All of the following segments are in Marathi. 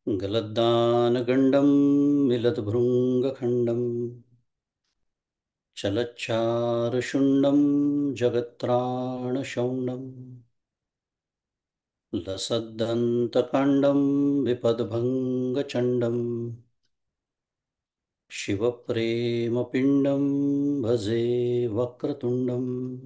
गलद्दानगण्डं मिलद्भृङ्गखण्डं चलच्चारुशुण्डं जगत्त्राणशौण्डं लसद्धन्तकाण्डं विपद्भङ्गचण्डं शिवप्रेमपिण्डं भजे वक्रतुण्डम्।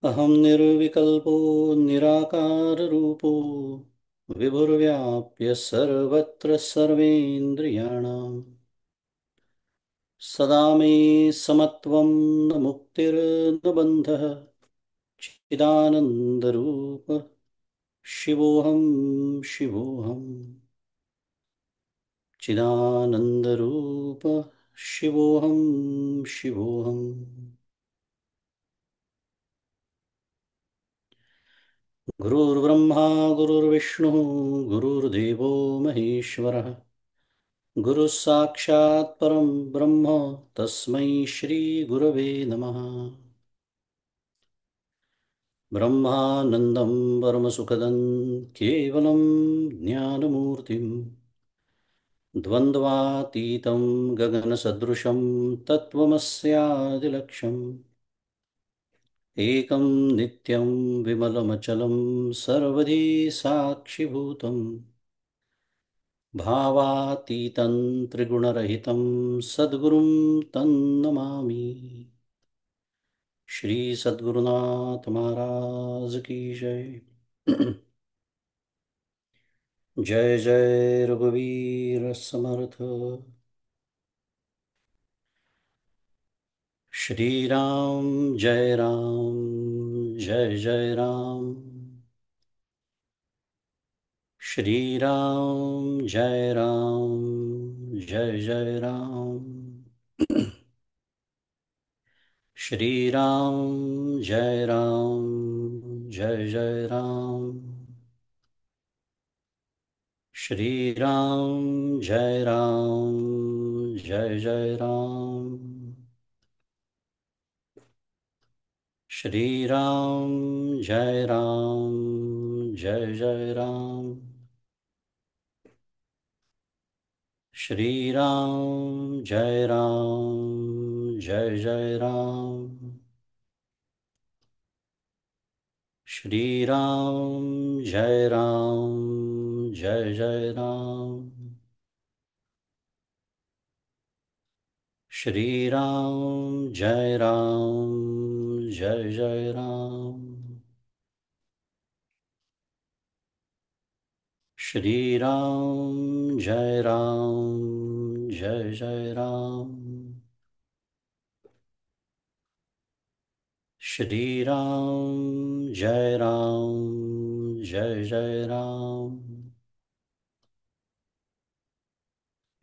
अहं निर्विकल्पो निराकाररूपो विभुर्व्याप्य सर्वत्र सर्वेन्द्रियाणां सदा मे समत्वं न मुक्तिर्न बन्धः चिदानन्दरूप शिवोऽहं शिवोऽहम् चिदानन्दरूप शिवोऽहं शिवोऽहम्। गुरुर्ब्रह्मा गुरुर्विष्णुः गुरुर्देवो महेश्वरः गुरुः साक्षात् परं ब्रह्म तस्मै श्रीगुरवे नमः। ब्रह्मानन्दं परमसुखदं केवलं ज्ञानमूर्तिं द्वन्द्वातीतं गगनसदृशं तत्त्वमस्यादिलक्ष्यम् एकं नित्यं विमलमचलं सर्वधी साक्षिभूतं भावातीतं त्रिगुणरहितं सद्गुरुं तन्नमामि। श्री सद्गुरुनाथ महाराज की जय। जय जय रघुवीर समर्थ। श्री राम जय राम जय जय राम। श्री राम जय राम जय जय राम। श्री राम जय राम जय जय राम। श्री राम जय राम जय जय राम। श्री राम जय राम जय जय राम। श्री राम जय राम जय जय राम। श्री राम जय राम जय जय राम। श्री राम जय राम जय जय राम। श्री राम जय राम जय जय राम। श्री राम जय राम जय जय राम।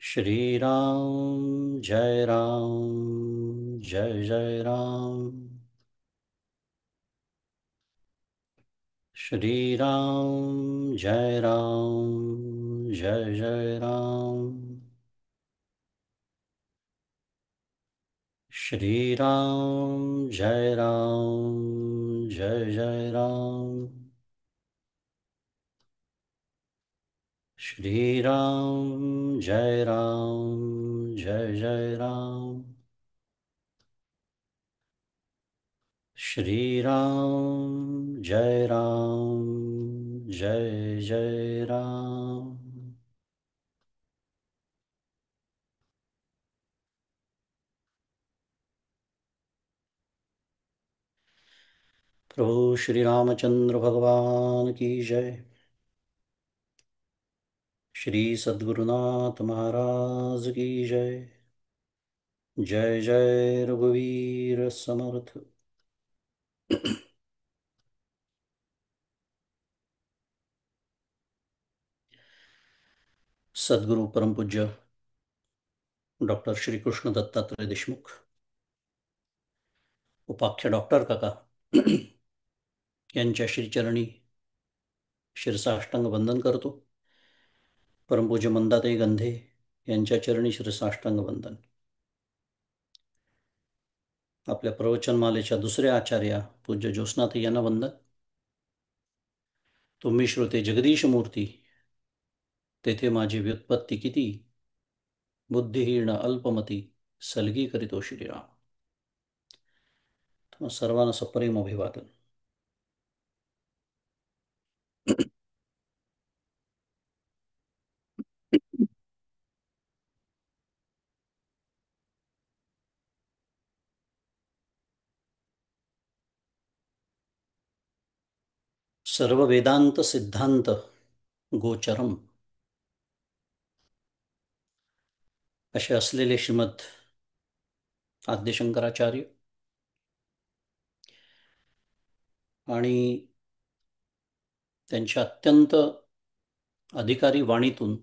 श्री राम जय राम जय जय राम। श्री राम जय राम जय जय राम। श्री राम जय राम जय जय राम। श्री राम जय राम जय जय राम। श्री राम जय राम जय जय राम। प्रभु श्री रामचंद्र भगवान की जय। श्री सद्गुरुनाथ महाराज की जय। जय जय रघुवीर समर्थ। सद्गुरु परम पूज्य डॉक्टर श्री कृष्ण दत्तात्रय देशमुख उपाख्य डॉक्टर काका यांच्या श्रीचरणी शिरसाष्टांग वंदन करतो। परमपूज्य मंदाताई गंधे यांच्या चरणी शिरसाष्टांग वंदन। आपल्या प्रवचनमालेच्या दुसऱ्या आचार्या पूज्य ज्योत्स्नाताई यांना वंदन. तुम्ही श्रोते जगदीश मूर्ती, तेथे माझी व्युत्पत्ती किती, बुद्धिहीन अल्पमती, सलगी करीतो श्रीराम. सर्वांना सप्रेम अभिवादन. सर्व वेदांत सिद्धांत गोचरम असे असलेले श्रीमद आद्यशंकराचार्य आणि त्यांच्या अत्यंत अधिकारी वाणीतून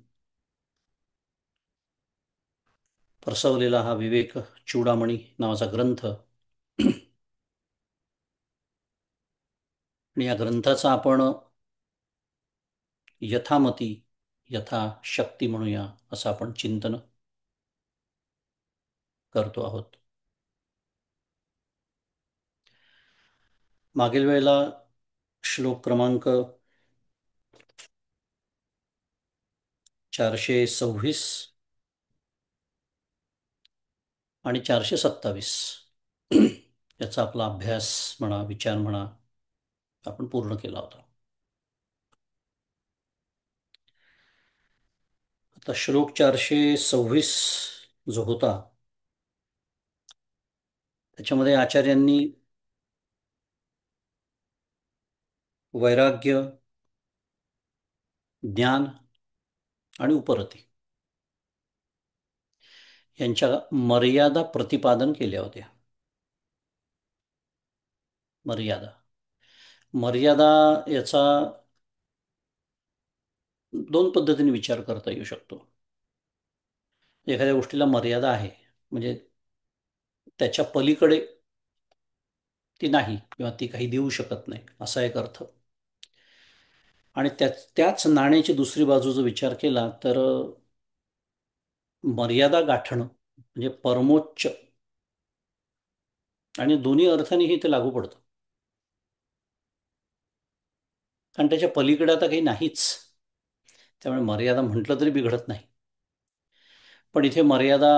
प्रसवलेला हा विवेक चूडामणी नावाचा ग्रंथ, आणि या ग्रंथाचा आपण यथामती यथाशक्ती म्हणूया असं आपण चिंतन करतो आहोत. मागील वेळेला श्लोक क्रमांक 426 आणि 427 याचा आपला अभ्यास म्हणा, विचार म्हणा, आपण पूर्ण केला होता. आता श्लोक 426 जो होता त्याच्यामध्ये आचार्यांनी वैराग्य, ज्ञान आणि उपरती यांच्या मर्यादा प्रतिपादन केल्या होत्या. मर्यादा मर्यादा याचा दोन पद्धतीने विचार करता येऊ शकतो. एखाद्या गोष्टीला मर्यादा आहे म्हणजे त्याच्या पलीकडे ती नाही किंवा ती काही देऊ शकत नाही असा एक अर्थ. आणि त्याच नाण्याची दुसरी बाजू जर विचार केला तर मर्यादा गाठणं म्हणजे परमोच्च, आणि दोन्ही अर्थानेही ते लागू पडतं. कारण त्याच्या पलीकडे आता काही नाहीच, त्यामुळे मर्यादा म्हटलं तरी बिघडत नाही. पण इथे मर्यादा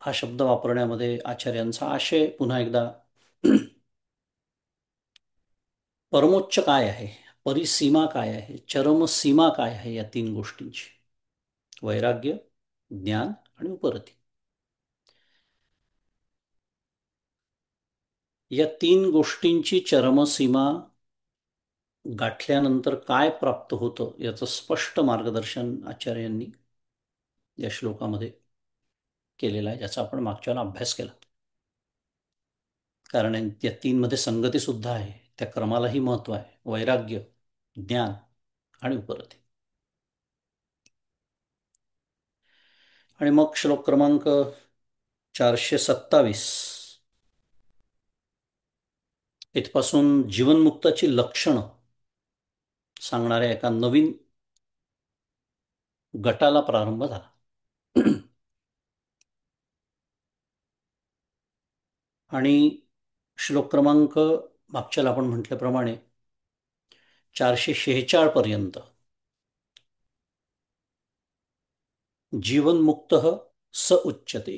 हा शब्द वापरण्यामध्ये आचार्यांचा आशय पुन्हा एकदा परमोच्च काय आहे, परिसीमा काय आहे, चरमसीमा काय आहे, या तीन गोष्टींची, वैराग्य, ज्ञान आणि उपरती, या तीन गोष्टींची चरमसीमा गाठल्यानंतर काय प्राप्त होतं याचं स्पष्ट मार्गदर्शन आचार्यांनी या श्लोकामध्ये केलेला आहे, ज्याचा आपण मागच्या वेळेला अभ्यास केला. कारण त्या तीनमध्ये संगती सुद्धा आहे, त्या क्रमालाही महत्व आहे, वैराग्य, ज्ञान आणि उपरती. आणि मग श्लोक क्रमांक 427 इथपासून जीवनमुक्ताची लक्षणं सांगणाऱ्या एका नवीन गटाला प्रारंभ झाला. आणि श्लोक क्रमांक मागच्याला आपण म्हटल्याप्रमाणे 446 पर्यंत जीवनमुक्त स उच्यते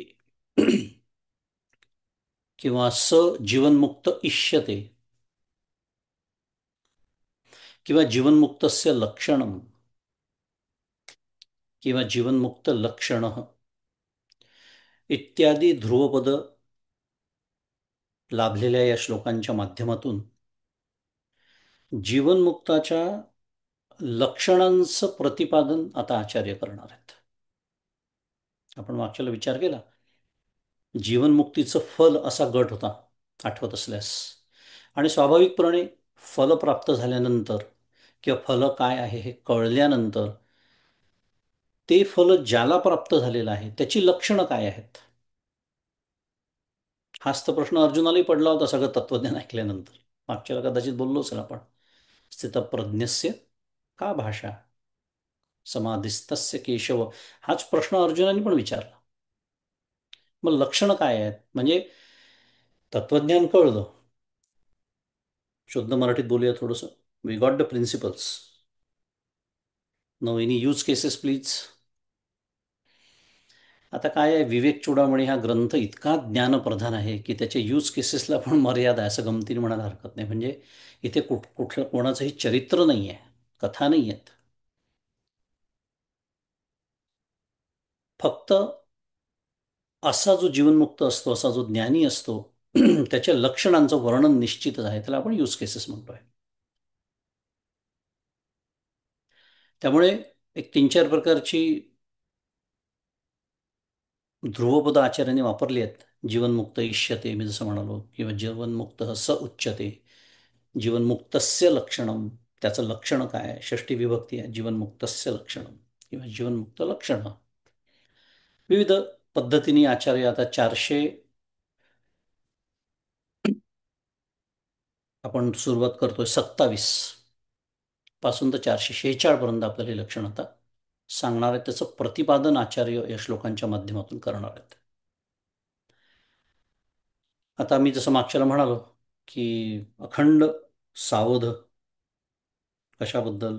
किंवा स जीवनमुक्त इष्यते किंवा जीवनमुक्तस्य लक्षणम किंवा जीवनमुक्त लक्षण इत्यादी ध्रुवपद लाभलेल्या या श्लोकांच्या माध्यमातून जीवनमुक्ताच्या लक्षणांचं प्रतिपादन आता आचार्य करणार आहेत. आपण मागच्याला विचार केला, जीवनमुक्तीचं फल असा गट होता आठवत असल्यास, आणि स्वाभाविकपणे फल प्राप्त झाल्यानंतर किंवा फल काय आहे हे कळल्यानंतर ते फल ज्याला प्राप्त झालेलं आहे त्याची लक्षणं काय आहेत, हाच तर प्रश्न अर्जुनालाही पडला होता सगळं तत्वज्ञान ऐकल्यानंतर. मागच्याला कदाचित बोललो असेल आपण, स्थितप्रज्ञस्य का भाषा समाधिस्तस्य केशव, हाच प्रश्न अर्जुनाने पण विचारला. मग लक्षणं काय आहेत म्हणजे तत्वज्ञान कळलं. शुद्ध मराठीत बोलूया थोडंसं. We got the principles. No any use cases please. आता काय आहे, विवेक चूडामणी हा ग्रंथ इतका ज्ञानप्रधान आहे की त्याच्या यूज केसेसला पण मर्यादा आहे, असं गमतीने म्हणायला हरकत नाही. म्हणजे इथे कुठलं कोणाचंही चरित्र नाही आहे, कथा नाही आहेत. फक्त असा जो जीवनमुक्त असतो, असा जो ज्ञानी असतो, त्याच्या लक्षणांचं वर्णन निश्चितच आहे, त्याला आपण यूज केसेस म्हणतोय. त्यामुळे एक तीन चार प्रकारची ध्रुवपद आचार्याने वापरली आहेत. जीवनमुक्त इष्यते, मी जसं म्हणालो, किंवा जीवनमुक्त स उच्यते, जीवनमुक्तस्य लक्षणम. त्याचं लक्षण काय आहे, षष्ठी विभक्ती आहे, जीवनमुक्तस्य लक्षणम किंवा जीवनमुक्त लक्षण. विविध पद्धतीने आचार्य आता 400, आपण सुरुवात करतोय 27 पासून तर 446 पर्यंत आपल्याला हे लक्षण आता सांगणार आहे. त्याचं प्रतिपादन आचार्य या श्लोकांच्या माध्यमातून करणार आहेत. आता मी जसं मागच्याला म्हणालो की अखंड सावध, कशाबद्दल,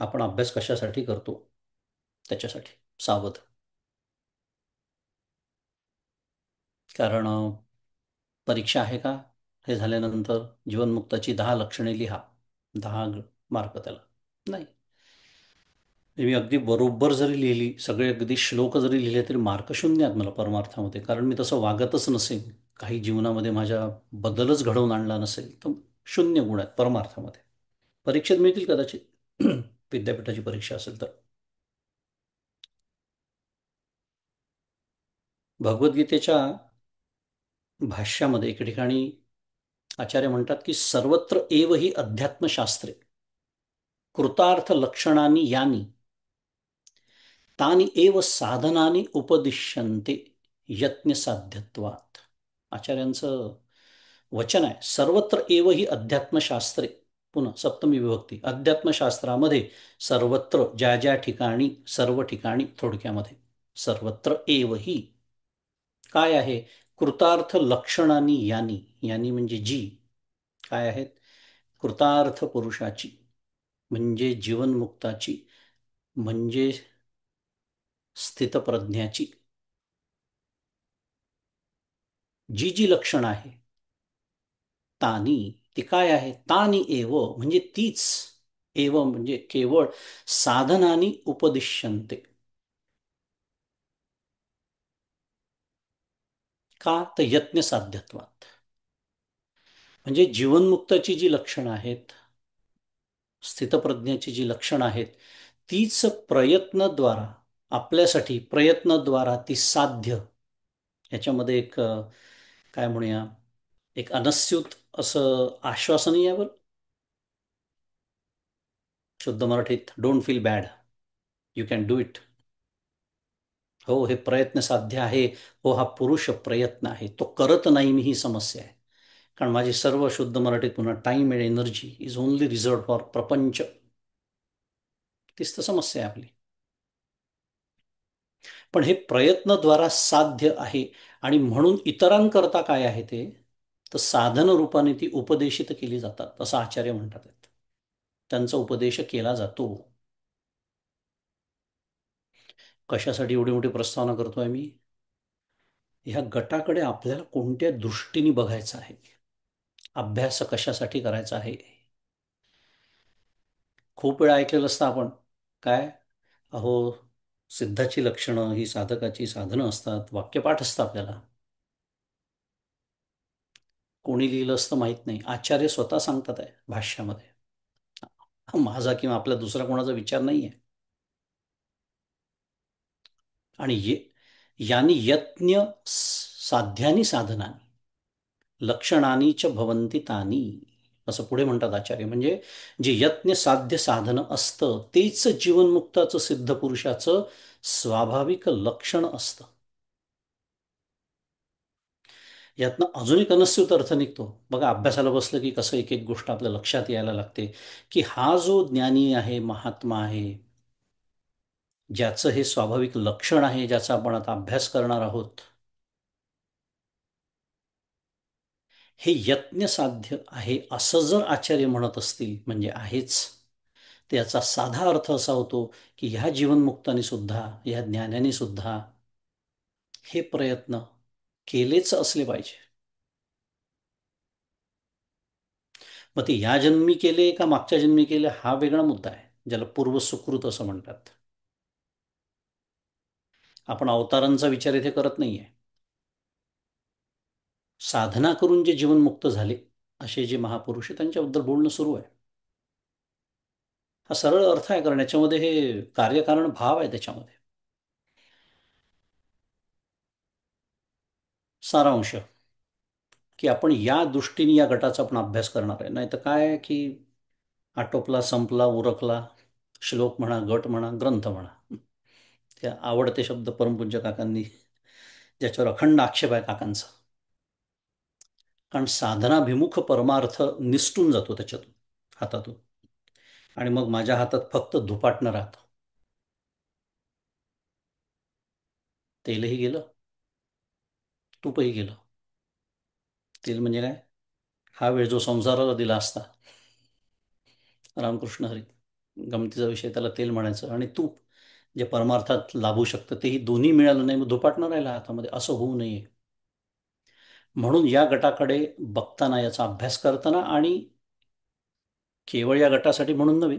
आपण अभ्यास कशासाठी करतो, त्याच्यासाठी सावध. कारण परीक्षा आहे का, हे झाल्यानंतर जीवनमुक्ताची 10 लक्षणे लिहा, 10 मार्क त्याला नाही. मी अगदी बरोबर जरी लिहिली, सगळे अगदी श्लोक जरी लिहिले, तरी मार्क शून्य आहेत मला परमार्थामध्ये. कारण मी तसं वागतच नसेल, काही जीवनामध्ये माझ्या बदलच घडवून आणला नसेल, तर 0 गुण आहेत परमार्थामध्ये. परीक्षेत मिळतील कदाचित, विद्यापीठाची परीक्षा असेल तर. भगवद्गीतेच्या भाष्यामध्ये एके ठिकाणी आचार्य म्हणतात की सर्वत्र एव ही अध्यात्मशास्त्रे कृतार्थ लक्षणानी यानी तानी एव साधनानी उपदिश्यन्ते यज्ञ साध्यत्वात. आचार्यांचं वचन आहे, सर्वत्र एव ही अध्यात्मशास्त्रे. पुन्हा सप्तमी विभक्ती, अध्यात्मशास्त्रामध्ये सर्वत्र, ज्या ज्या ठिकाणी, सर्व ठिकाणी, थोडक्यामध्ये सर्वत्र एव ही काय आहे, कृतार्थ लक्षणानी यानी. यानी म्हणजे जी, काय आहेत, कृतार्थ पुरुषाची, म्हणजे जीवनमुक्ताची, म्हणजे स्थितप्रज्ञाची जी जी लक्षणं आहे, तानी, ती काय आहे, तानी एव म्हणजे तीच, एव म्हणजे केवळ, साधनानी उपदिश्यन्ते. का, तर यज्ञ साध्यत्वात. म्हणजे जीवनमुक्ताची जी लक्षणं आहेत, स्थितप्रज्ञाची जी लक्षणं आहेत, तीच प्रयत्नद्वारा, आपल्यासाठी प्रयत्नद्वारा ती साध्य. ह्याच्यामध्ये एक काय म्हणूया, एक अनस्यूत असं आश्वासनही आहे बरं. शुद्ध मराठीत, don't feel bad, you can do it. हो, हे प्रयत्न साध्य आहे. हो, हा पुरुष प्रयत्न आहे, तो करत नाही मी, ही समस्या आहे. कारण माझी सर्व, शुद्ध मराठीत पुन्हा, time and energy is only reserve for प्रपंच. तीच तर समस्या आहे आपली. पण हे प्रयत्नद्वारा साध्य आहे, आणि म्हणून इतरांकरता काय आहे ते, तर साधन रूपाने ती उपदेशित केली जातात, असं आचार्य म्हणतात. त्यांचा उपदेश केला जातो. कशासाठी एवढी मोठी प्रस्तावना करतोय मी, ह्या गटाकडे आपल्याला कोणत्या दृष्टीने बघायचं आहे, अभ्यास कशासाठी करायचा आहे. खूप वेळा ऐकलेलं असतं आपण, काय, अहो, सिद्धाची लक्षणं ही साधकाची साधनं असतात, वाक्यपाठ असतं आपल्याला. कोणी लिहिलं असतं माहीत नाही, आचार्य स्वतः सांगतात आहे भाष्यामध्ये. माझा किंवा आपला दुसरा कोणाचा विचार नाही आहे. आणि यानी यज्ञ साध्यानी साधनानी लक्षणानी च भवंती तानी, असं पुढे म्हणतात आचार्य. म्हणजे जे यज्ञ साध्य साधन असतं, तेच जीवनमुक्ताचं, सिद्ध पुरुषाचं स्वाभाविक लक्षण असतं. यातनं अजून एक अनस्यूत अर्थ निघतो बघा. अभ्यासाला बसलं की कसं एक एक गोष्ट आपल्या लक्षात यायला लागते, की हा जो ज्ञानी आहे, महात्मा आहे, ज्याचं हे स्वाभाविक लक्षण आहे, ज्याचा आपण आता अभ्यास करणार आहोत, हे यज्ञ साध्य आहे असं जर आचार्य म्हणत असतील म्हणजे आहेच, तर याचा साधा अर्थ असा होतो की ह्या जीवनमुक्तांनी सुद्धा, ह्या ज्ञानाने सुद्धा हे प्रयत्न केलेच असले पाहिजे. मग ते या जन्मी केले का मागच्या जन्मी केले हा वेगळा मुद्दा आहे, ज्याला पूर्वसुकृत असं म्हणतात. आपण अवतारांचा विचार इथे करत नाहीये. साधना करून जे जीवनमुक्त झाले असे जे महापुरुष आहे त्यांच्याबद्दल बोलणं सुरू आहे. हा सरळ अर्थ आहे, कारण याच्यामध्ये हे कार्यकारण भाव आहे त्याच्यामध्ये. सारांश की आपण या दृष्टीने या गटाचा आपण अभ्यास करणार आहे. नाही तर काय आहे की आटोपला, संपला, उरकला, श्लोक म्हणा, गट म्हणा, ग्रंथ म्हणा, त्या आवडते शब्द परमपूज्य काकांनी, ज्याच्यावर अखंड आक्षेप आहे काकांचा. कारण साधनाभिमुख परमार्थ निसटून जातो त्याच्यातून, हातातून. आणि मग माझ्या हातात फक्त धुपाटणं राहतं. तेलही गेलं, तूपही गेलं. तेल म्हणजे काय? हा वेळ जो संसाराला दिला असता, रामकृष्ण हरी, गमतीचा विषय, त्याला तेल म्हणायचं. आणि तूप जे परमार्थात लाभू शकतं तेही दोन्ही मिळालं नाही, मग धुपाटणं राहिलं हातामध्ये. असं होऊ नये म्हणून या गटाकडे बघताना, याचा अभ्यास करताना, आणि केवळ या गटासाठी म्हणून नव्हे,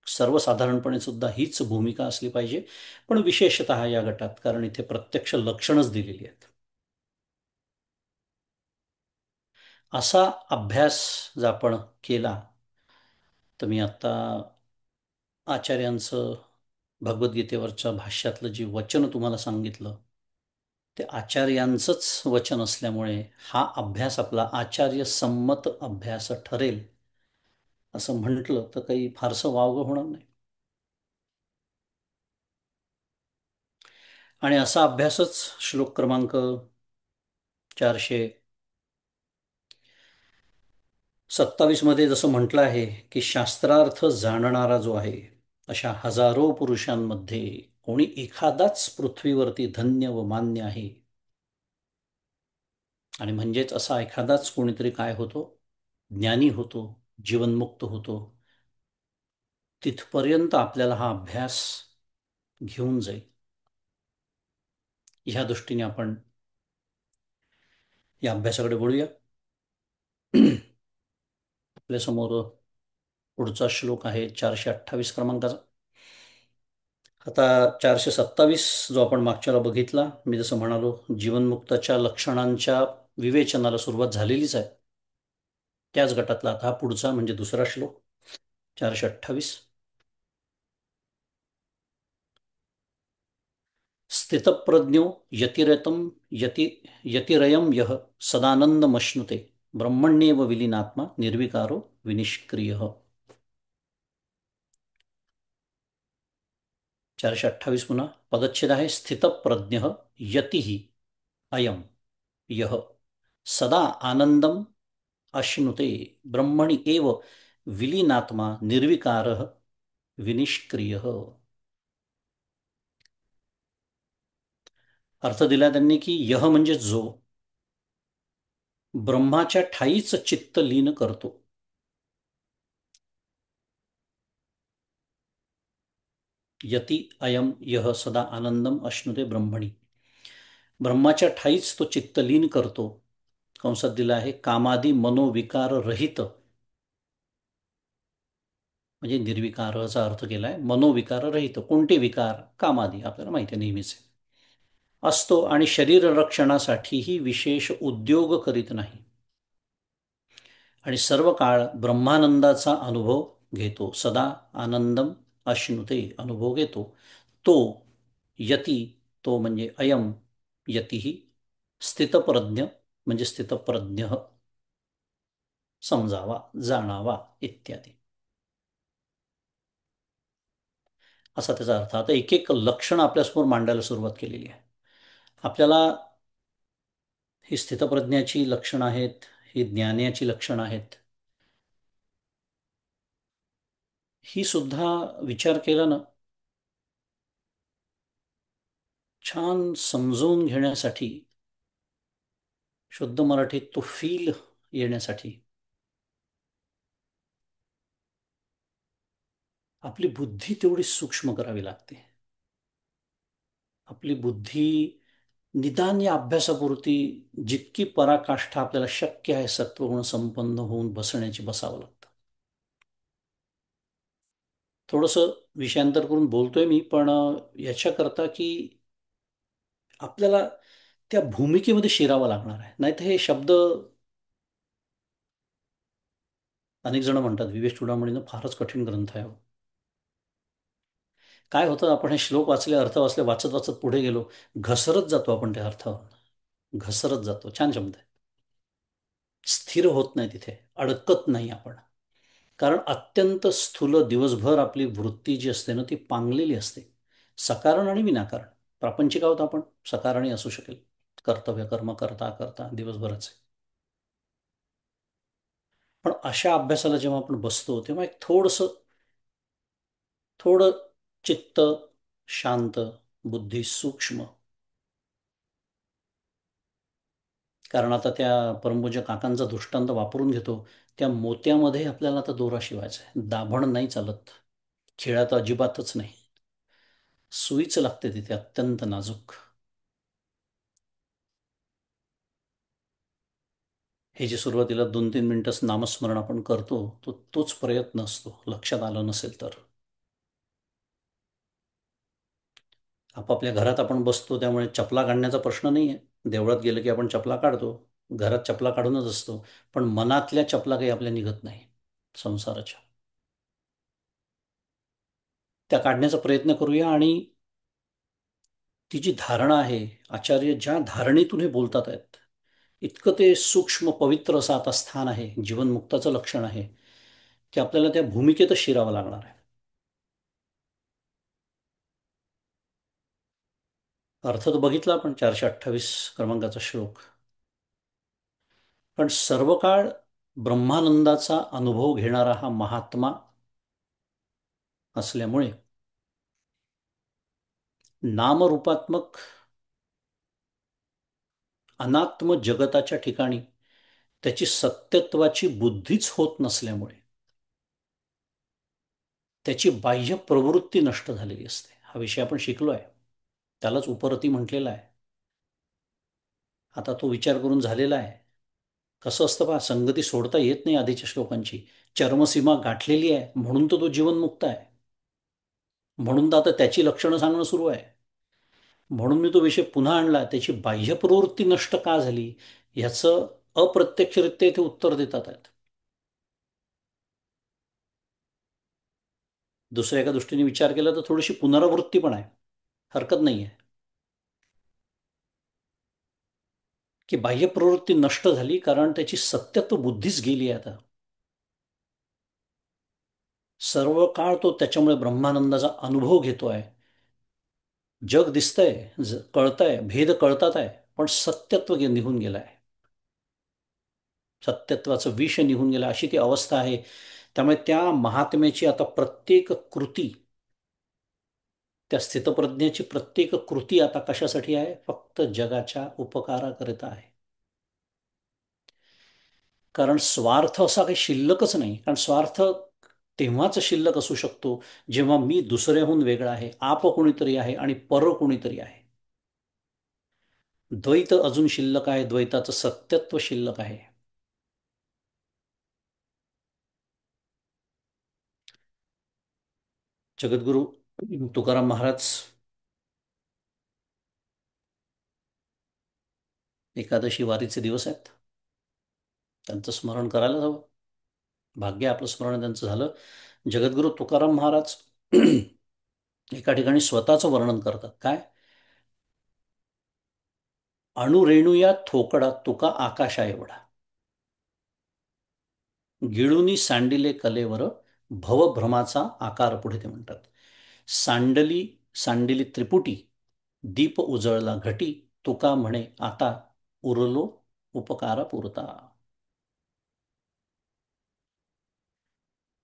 सर्वसाधारणपणे सुद्धा हीच भूमिका असली पाहिजे. पण विशेषतः या गटात, कारण इथे प्रत्यक्ष लक्षणच दिलेली आहेत. असा अभ्यास जर आपण केला, तर मी आत्ता आचार्यांचं भगवद्गीतेवरच्या भाष्यातलं जे वचन तुम्हाला सांगितलं, ते आचार्यांचंच वचन असल्यामुळे हा अभ्यास आपला आचार्यसंमत अभ्यास ठरेल असं म्हटलं तर काही फारसं वावगं होणार नाही. आणि असा अभ्यासच श्लोक क्रमांक 427 जसं म्हटलं आहे की शास्त्रार्थ जाणणारा जो आहे, अशा हजारो पुरुषांमध्ये कोणी एखादाच पृथ्वीवरती धन्य व मान्य आहे. आणि म्हणजेच असा एखादाच कोणीतरी काय होतो? ज्ञानी होतो, जीवनमुक्त होतो. तिथपर्यंत आपल्याला हा अभ्यास घेऊन जाईल. ह्या दृष्टीने आपण या अभ्यासाकडे बोलूया. आपल्यासमोर पुढचा श्लोक आहे 428 क्रमांकाचा. आता 427 जो आपण मागच्याला बघितला, मी जसं म्हणालो, जीवनमुक्ताच्या लक्षणांच्या विवेचनाला सुरुवात झालेलीच आहे. त्याच गटातला आता हा पुढचा म्हणजे दुसरा श्लोक 428. स्थितप्रज्ञो यतिरतं यति यतिरयं यः सदानंदमश्नुते ब्रह्मण्येव विलीनात्मा निर्विकारो विनिष्क्रियः. 428 पुन्हा पदच्छेद आहे. स्थितप्रज्ञ यति अयम यः सदा आनंदम अश्नुते ब्रह्मणि एव विलीनात्मा निर्विकारः विनिष्क्रियः. अर्थ दिला त्यांनी की यह म्हणजे जो ब्रह्माच्या ठाईच चित्त लीन करतो. यती अयम यह सदा आनंदम अश्नुते ब्रह्मणी, ब्रह्माच्या ठाईच तो चित्त लीन करतो. कंसात दिला आहे कामादी मनोविकार रहित, म्हणजे निर्विकारचा अर्थ केलाय. मनोविकार रहित, कोणते विकार? कामादी, आपल्याला माहिती आहे नेहमीच असतो. आणि शरीर रक्षणासाठीही विशेष उद्योग करीत नाही. आणि सर्व काळ ब्रह्मानंदाचा अनुभव घेतो. सदा आनंदम अश्नुते, अनुभव घेतो. तो यती, तो म्हणजे अयम यती, स्थितप्रज्ञ म्हणजे स्थितप्रज्ञ, समजावा, जाणावा इत्यादी, असा त्याचा अर्थ. आता एक एक लक्षण आपल्यासमोर मांडायला सुरुवात केलेली आहे. आपल्याला ही स्थितप्रज्ञाची लक्षणं आहेत, ही ज्ञानाची लक्षणं आहेत. ही सुद्धा विचार केला ना, छान समजून घेण्यासाठी शुद्ध मराठीत तो फील येण्यासाठी आपली बुद्धी तेवढी सूक्ष्म करावी लागते. आपली बुद्धी निदान या अभ्यासापुरती जितकी पराकाष्ठा आपल्याला शक्य आहे सत्वगुण संपन्न होऊन बसण्याची बसावं लागतं. थोडंसं विषयांतर करून बोलतोय मी, पण याच्याकरता की आपल्याला त्या भूमिकेमध्ये शिरावं लागणार आहे. नाहीतर हे शब्द, अनेक जण म्हणतात विवेक चूडामणीनं फारच कठीण ग्रंथ आहे हो. काय होतं, आपण हे श्लोक वाचले, अर्थ वाचले, वाचत वाचत पुढे गेलो, घसरत जातो आपण त्या अर्थावर, घसरत जातो. छान शब्द आहे. स्थिर होत नाही, तिथे अडकत नाही आपण. कारण अत्यंत स्थूल दिवसभर आपली वृत्ती जी असते ना ती पांगलेली असते, सकारण आणि विनाकारण. प्रापंचिक आहोत आपण, सकारणी असू शकेल, कर्तव्य कर्म करता करता दिवसभराचे. पण अशा अभ्यासाला जेव्हा आपण बसतो तेव्हा एक थोडं चित्त शांत, बुद्धी सूक्ष्म. कारण आता त्या परमपूज्य काकांचा दृष्टांत वापरून घेतो, त्या मोत्यामध्ये आपल्याला आता दोरा शिवायचा आहे. दाभण नाही चालत, खेळात अजिबातच नाही. सुईच लागते तिथे, अत्यंत नाजूक. हे जे सुरुवातीला 2-3 मिनिटच नामस्मरण आपण करतो, तोच प्रयत्न असतो, लक्षात आलं नसेल तर. आपापल्या घरात आपण बसतो त्यामुळे चपला काढण्याचा प्रश्न नाही आहे. देवळात गेलं की आपण चपला काढतो, घरात चपला काढूनच असतो. पण मनातल्या चपला काही आपल्या निघत नाही संसाराच्या. त्या काढण्याचा प्रयत्न करूया. आणि ती जी धारणा आहे, आचार्य ज्या धारणेतून हे बोलतात आहेत, इतकं ते सूक्ष्म पवित्र असं आता स्थान आहे, जीवनमुक्ताचं लक्षण आहे, की आपल्याला त्या भूमिकेतच शिरावं लागणार आहे. अर्थ तर बघितला आपण, 428 क्रमांकाचा श्लोक. पण सर्व काळ ब्रह्मानंदाचा अनुभव घेणारा हा महात्मा असल्यामुळे नामरूपात्मक अनात्म जगताच्या ठिकाणी त्याची सत्यत्वाची बुद्धीच होत नसल्यामुळे त्याची बाह्य प्रवृत्ती नष्ट झालेली असते. हा विषय आपण शिकलो आहे, त्यालाच उपरती म्हटलेला आहे. आता तो विचार करून झालेला आहे. कसं असतं पहा, संगती सोडता येत नाही आधीच्या श्लोकांची. चर्मसीमा गाठलेली आहे म्हणून तो जीवनमुक्त आहे. म्हणून तर आता त्याची लक्षणं सांगणं सुरू आहे. म्हणून मी तो विषय पुन्हा आणला, त्याची बाह्य प्रवृत्ती नष्ट का झाली ह्याचं अप्रत्यक्षरित्या इथे उत्तर देतात आहेत. दुसऱ्या एका दृष्टीने विचार केला तर थोडीशी पुनरावृत्ती पण आहे, हरकत नाही आहे. की बाह्य प्रवृत्ती नष्ट झाली कारण त्याची सत्यत्व बुद्धीच गेली आहे आता. सर्व काळ तो त्याच्यामुळे ब्रह्मानंदाचा अनुभव घेतोय. जग दिसतंय, कळतंय, भेद कळतात आहे, पण सत्यत्व निघून गेलंय. सत्यत्वाचं विष निघून गेलं, अशी ती अवस्था आहे. त्यामुळे त्या महात्म्याची आता प्रत्येक कृती, त्या स्थितप्रज्ञेची प्रत्येक कृती आता कशासाठी आहे? फक्त जगाच्या उपकाराकरिता आहे. कारण स्वार्थ असा काही शिल्लकच नाही. कारण स्वार्थ तेव्हाच शिल्लक असू शकतो जेव्हा मी दुसऱ्याहून वेगळा आहे, आप कोणीतरी आहे आणि पर कोणीतरी आहे. द्वैत अजून शिल्लक आहे, द्वैताचं सत्यत्व शिल्लक आहे. जगद्गुरु तुकाराम महाराज एकादशी वारीचे दिवस आहेत, त्यांचं स्मरण करायला हवं. भाग्य आपलं स्मरण त्यांचं झालं. जगद्गुरु तुकाराम महाराज एका ठिकाणी स्वतःचं वर्णन करतात. काय? अणुरेणू या थोकडा तुका आकाशा एवढा, गिळुनी सांडिले कलेवर भवभ्रमाचा आकार. पुढे ते म्हणतात, सांडली सांडिली त्रिपुटी, दीप उजळला घटी, तुका म्हणे आता उरलो उपकारा पुरता.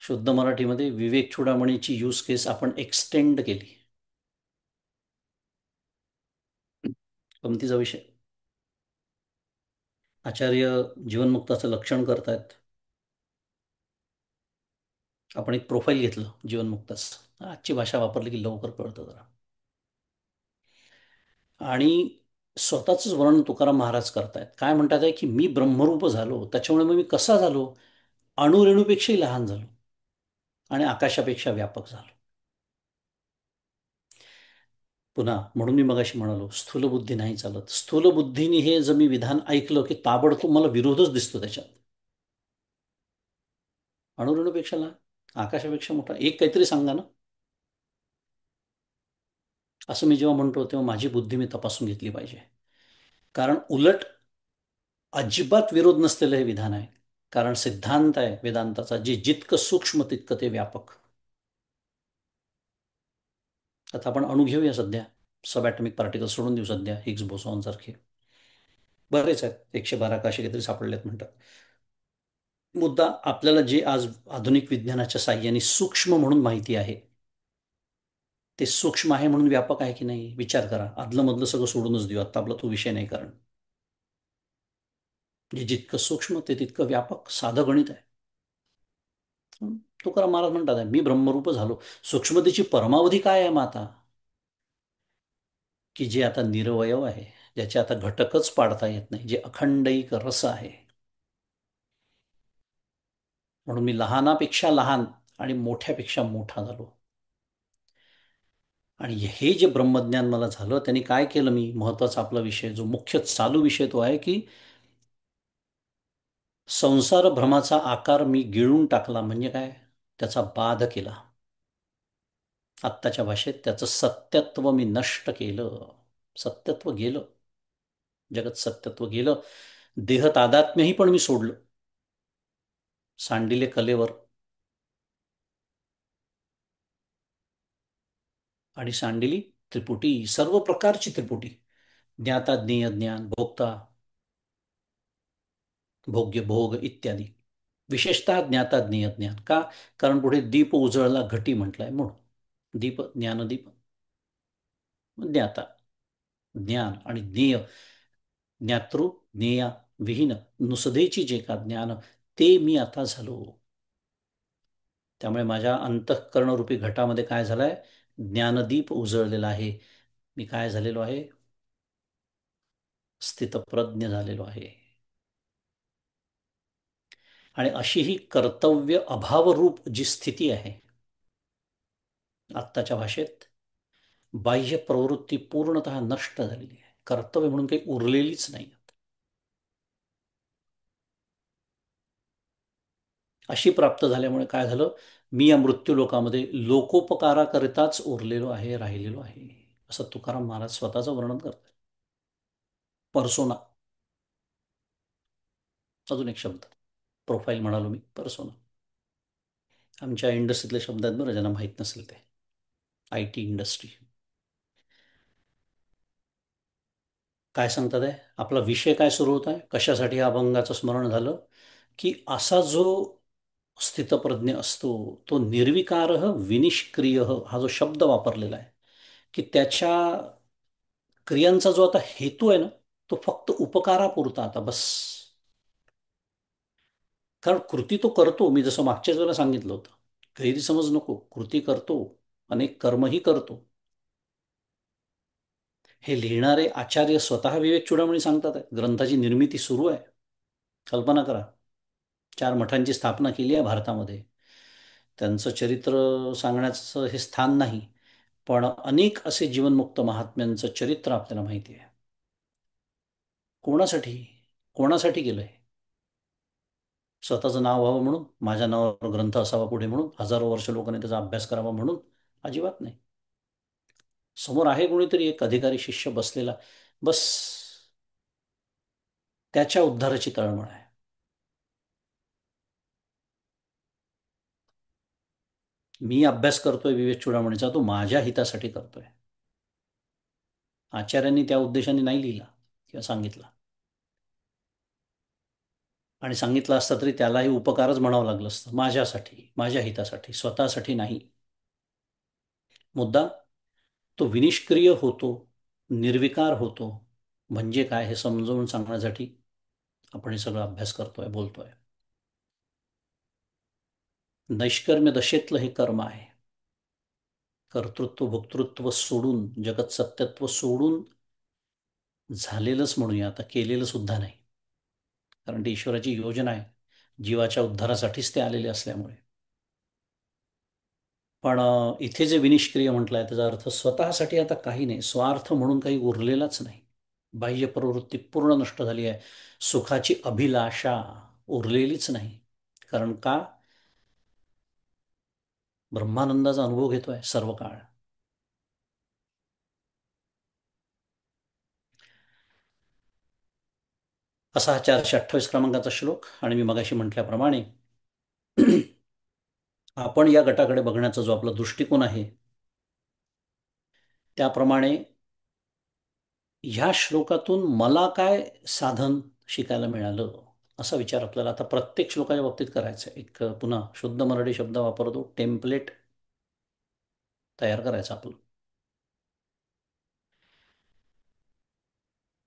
शुद्ध मराठीमध्ये विवेक चूडामणीची यूज केस आपण एक्सटेंड केली. गमतीचा विषय. आचार्य जीवनमुक्ताचं लक्षण करतायत. आपण एक प्रोफाईल घेतलं जीवनमुक्ताचं, आजची भाषा वापरली की लवकर कळतं जरा. आणि स्वतःच वर्णन तुकाराम महाराज करतायत. काय म्हणतात आहे की मी ब्रह्मरूप झालो, त्याच्यामुळे मग मी कसा झालो? अणुरेणूपेक्षाही लहान झालो आणि आकाशापेक्षा व्यापक झालो. पुन्हा म्हणून मी मगाशी म्हणालो स्थूलबुद्धी नाही चालत. स्थूलबुद्धीने हे जर मी विधान ऐकलं की ताबडतोब मला विरोधच दिसतो त्याच्यात. अणुरेणूपेक्षा लहान, आकाशापेक्षा मोठा, एक काहीतरी सांगा ना. असं मी जेव्हा म्हणतो तेव्हा माझी बुद्धी मी तपासून घेतली पाहिजे. कारण उलट अजिबात विरोध नसलेलं हे विधान आहे. कारण सिद्धांत आहे वेदांताचा, जे जितकं सूक्ष्म तितकं ते व्यापक. आता आपण अणू घेऊया सध्या, सब ॲटॉमिक पार्टिकल सोडून देऊ सध्या, हिग्स बोसॉन सारखे बरेच आहेत, 112 का असे काहीतरी सापडलेत म्हणतात. मुद्दा आपल्याला जे आज आधुनिक विज्ञानाच्या साह्याने सूक्ष्म म्हणून माहिती आहे, ते सूक्ष्म आहे म्हणून व्यापक आहे की नाही विचार करा. आदलं मधलं सगळं सोडूनच देऊ, आता आपला तो विषय नाही. कारण जे जितकं सूक्ष्म ते तितकं व्यापक, साधं गणित आहे. तुकाराम महाराज म्हणतात मी ब्रह्मरूप झालो. सूक्ष्मतेची परमावधी काय आहे मग आता? की जे आता निरवयव आहे, ज्याचे आता घटकच पाडता येत नाही, जे अखंडैक रस आहे. म्हणून मी लहानापेक्षा लहान आणि मोठ्यापेक्षा मोठा झालो. आणि हे जे ब्रह्मज्ञान मला झालं त्यांनी काय केलं, मी महत्वाचा आपला विषय जो मुख्य चालू विषय तो आहे की संसार भ्रमाचा आकार मी गिळून टाकला. म्हणजे काय? त्याचा बाध केला. आत्ताच्या भाषेत त्याचं सत्यत्व मी नष्ट केलं. सत्यत्व गेलं, जगत सत्यत्व गेलं. देह तादात्म्यही पण मी सोडलं. सांडिले कलेवर आणि सांडिली त्रिपुटी, सर्व प्रकारची त्रिपुटी. ज्ञाता ज्ञेय ज्ञान, भोक्ता भोग्य भोग इत्यादी. विशेषतः ज्ञाता ज्ञेय ज्ञान का? कारण पुढे दीप उजळला घटी म्हटलंय म्हणून. दीप ज्ञानदीप, ज्ञाता ज्ञान आणि ज्ञेय, ज्ञातृ ज्ञेया विहीन नुसदेची जे का ज्ञान, ते मी आता झालो. त्यामुळे माझ्या अंतःकरणरूपी घटामध्ये काय झालंय? ज्ञानदीप उजळलेला आहे. मी काय झालेलो आहे? स्थितप्रज्ञ झालेलो आहे. आणि अशी ही कर्तव्य अभावरूप जी स्थिती आहे आत्ताच्या भाषेत, बाह्य प्रवृत्ती पूर्णतः नष्ट झालेली आहे. कर्तव्य म्हणून काही उरलेलीच नाही. अशी प्राप्त झाल्यामुळे काय झालं? मी या मृत्यूलोकामध्ये लोकोपकाराकरिताच उरलेलो आहे, राहिलेलो आहे, असं तुकाराम महाराज स्वतःचं वर्णन करतात. परसोना, अजून एक शब्द, प्रोफाईल म्हणालो मी, परसोना. आमच्या इंडस्ट्रीतले शब्द आहेत बरं, ज्यांना माहीत नसेल ते. IT industry. काय सांगतात आहे? आपला विषय काय सुरू होत आहे, कशासाठी या अभंगाचं स्मरण झालं? की असा जो स्थितप्रज्ञ असतो, तो निर्विकार विनिष्क्रिय, हा जो शब्द वापरलेला आहे, की त्याच्या क्रियांचा जो आता हेतू आहे ना, तो फक्त उपकारापुरता आता बस. कारण कृती तो करतो, मी जसं मागच्याच वेळेला सांगितलं होतं, गैरसमज नको, कृती करतो, अनेक कर्मही करतो. हे लिहिणारे आचार्य स्वतः विवेक चूडामणी सांगतात आहे, ग्रंथाची निर्मिती सुरू आहे. कल्पना करा, 4 मठांची स्थापना केली आहे भारतामध्ये. त्यांचं चरित्र सांगण्याचं हे स्थान नाही, पण अनेक असे जीवनमुक्त महात्म्यांचं चरित्र आपल्याला माहिती आहे. कोणासाठी? कोणासाठी केलंय? स्वतःचं नाव व्हावं म्हणून, माझ्या नावावर ग्रंथ असावा पुढे म्हणून, हजारो वर्ष लोकांनी त्याचा अभ्यास करावा म्हणून? अजिबात नाही. समोर आहे कोणीतरी एक अधिकारी शिष्य बसलेला, बस त्याच्या उद्धाराची तळमळ आहे. मी अभ्यास करतोय विवेक चूडामणीचा, तो माझ्या हितासाठी करतोय. आचार्यांनी त्या उद्देशाने नाही लिहिला किंवा सांगितला. आणि सांगितलं असतं तरी त्यालाही उपकारच म्हणावं लागलं असतं, माझ्यासाठी, माझ्या हितासाठी, स्वतःसाठी नाही. मुद्दा तो विनिष्क्रिय होतो, निर्विकार होतो. म्हणजे काय हे समजावून सांगण्यासाठी आपण हे सगळं अभ्यास करतोय, बोलतोय. नैष्कर्म्य दशेतलं हे कर्म आहे. कर्तृत्व भोक्तृत्व सोडून, जगत सत्यत्व सोडून झालेलंच म्हणूया, आता केलेलं सुद्धा नाही. कारण ती ईश्वराची योजना आहे, जीवाच्या उद्धारासाठीच ते आलेले असल्यामुळे. पण इथे जे विनिष्क्रिय म्हटलंय त्याचा अर्थ स्वतःसाठी आता काही नाही, स्वार्थ म्हणून काही उरलेलाच नाही. बाह्य प्रवृत्ती पूर्ण नष्ट झाली आहे. सुखाची अभिलाषा उरलेलीच नाही. कारण का? ब्रह्मानंदाचा अनुभव घेतोय सर्व काळ. असा हा 428 क्रमांकाचा श्लोक. आणि मी मगाशी म्हटल्याप्रमाणे आपण या गटाकडे बघण्याचा जो आपला दृष्टिकोन आहे, त्याप्रमाणे ह्या श्लोकातून मला काय साधन शिकायला मिळालं, असा विचार आपल्याला आता प्रत्येक श्लोकाच्या बाबतीत करायचा आहे. एक पुन्हा शुद्ध मराठी शब्द वापरतो, टेम्पलेट तयार करायचं आपलं.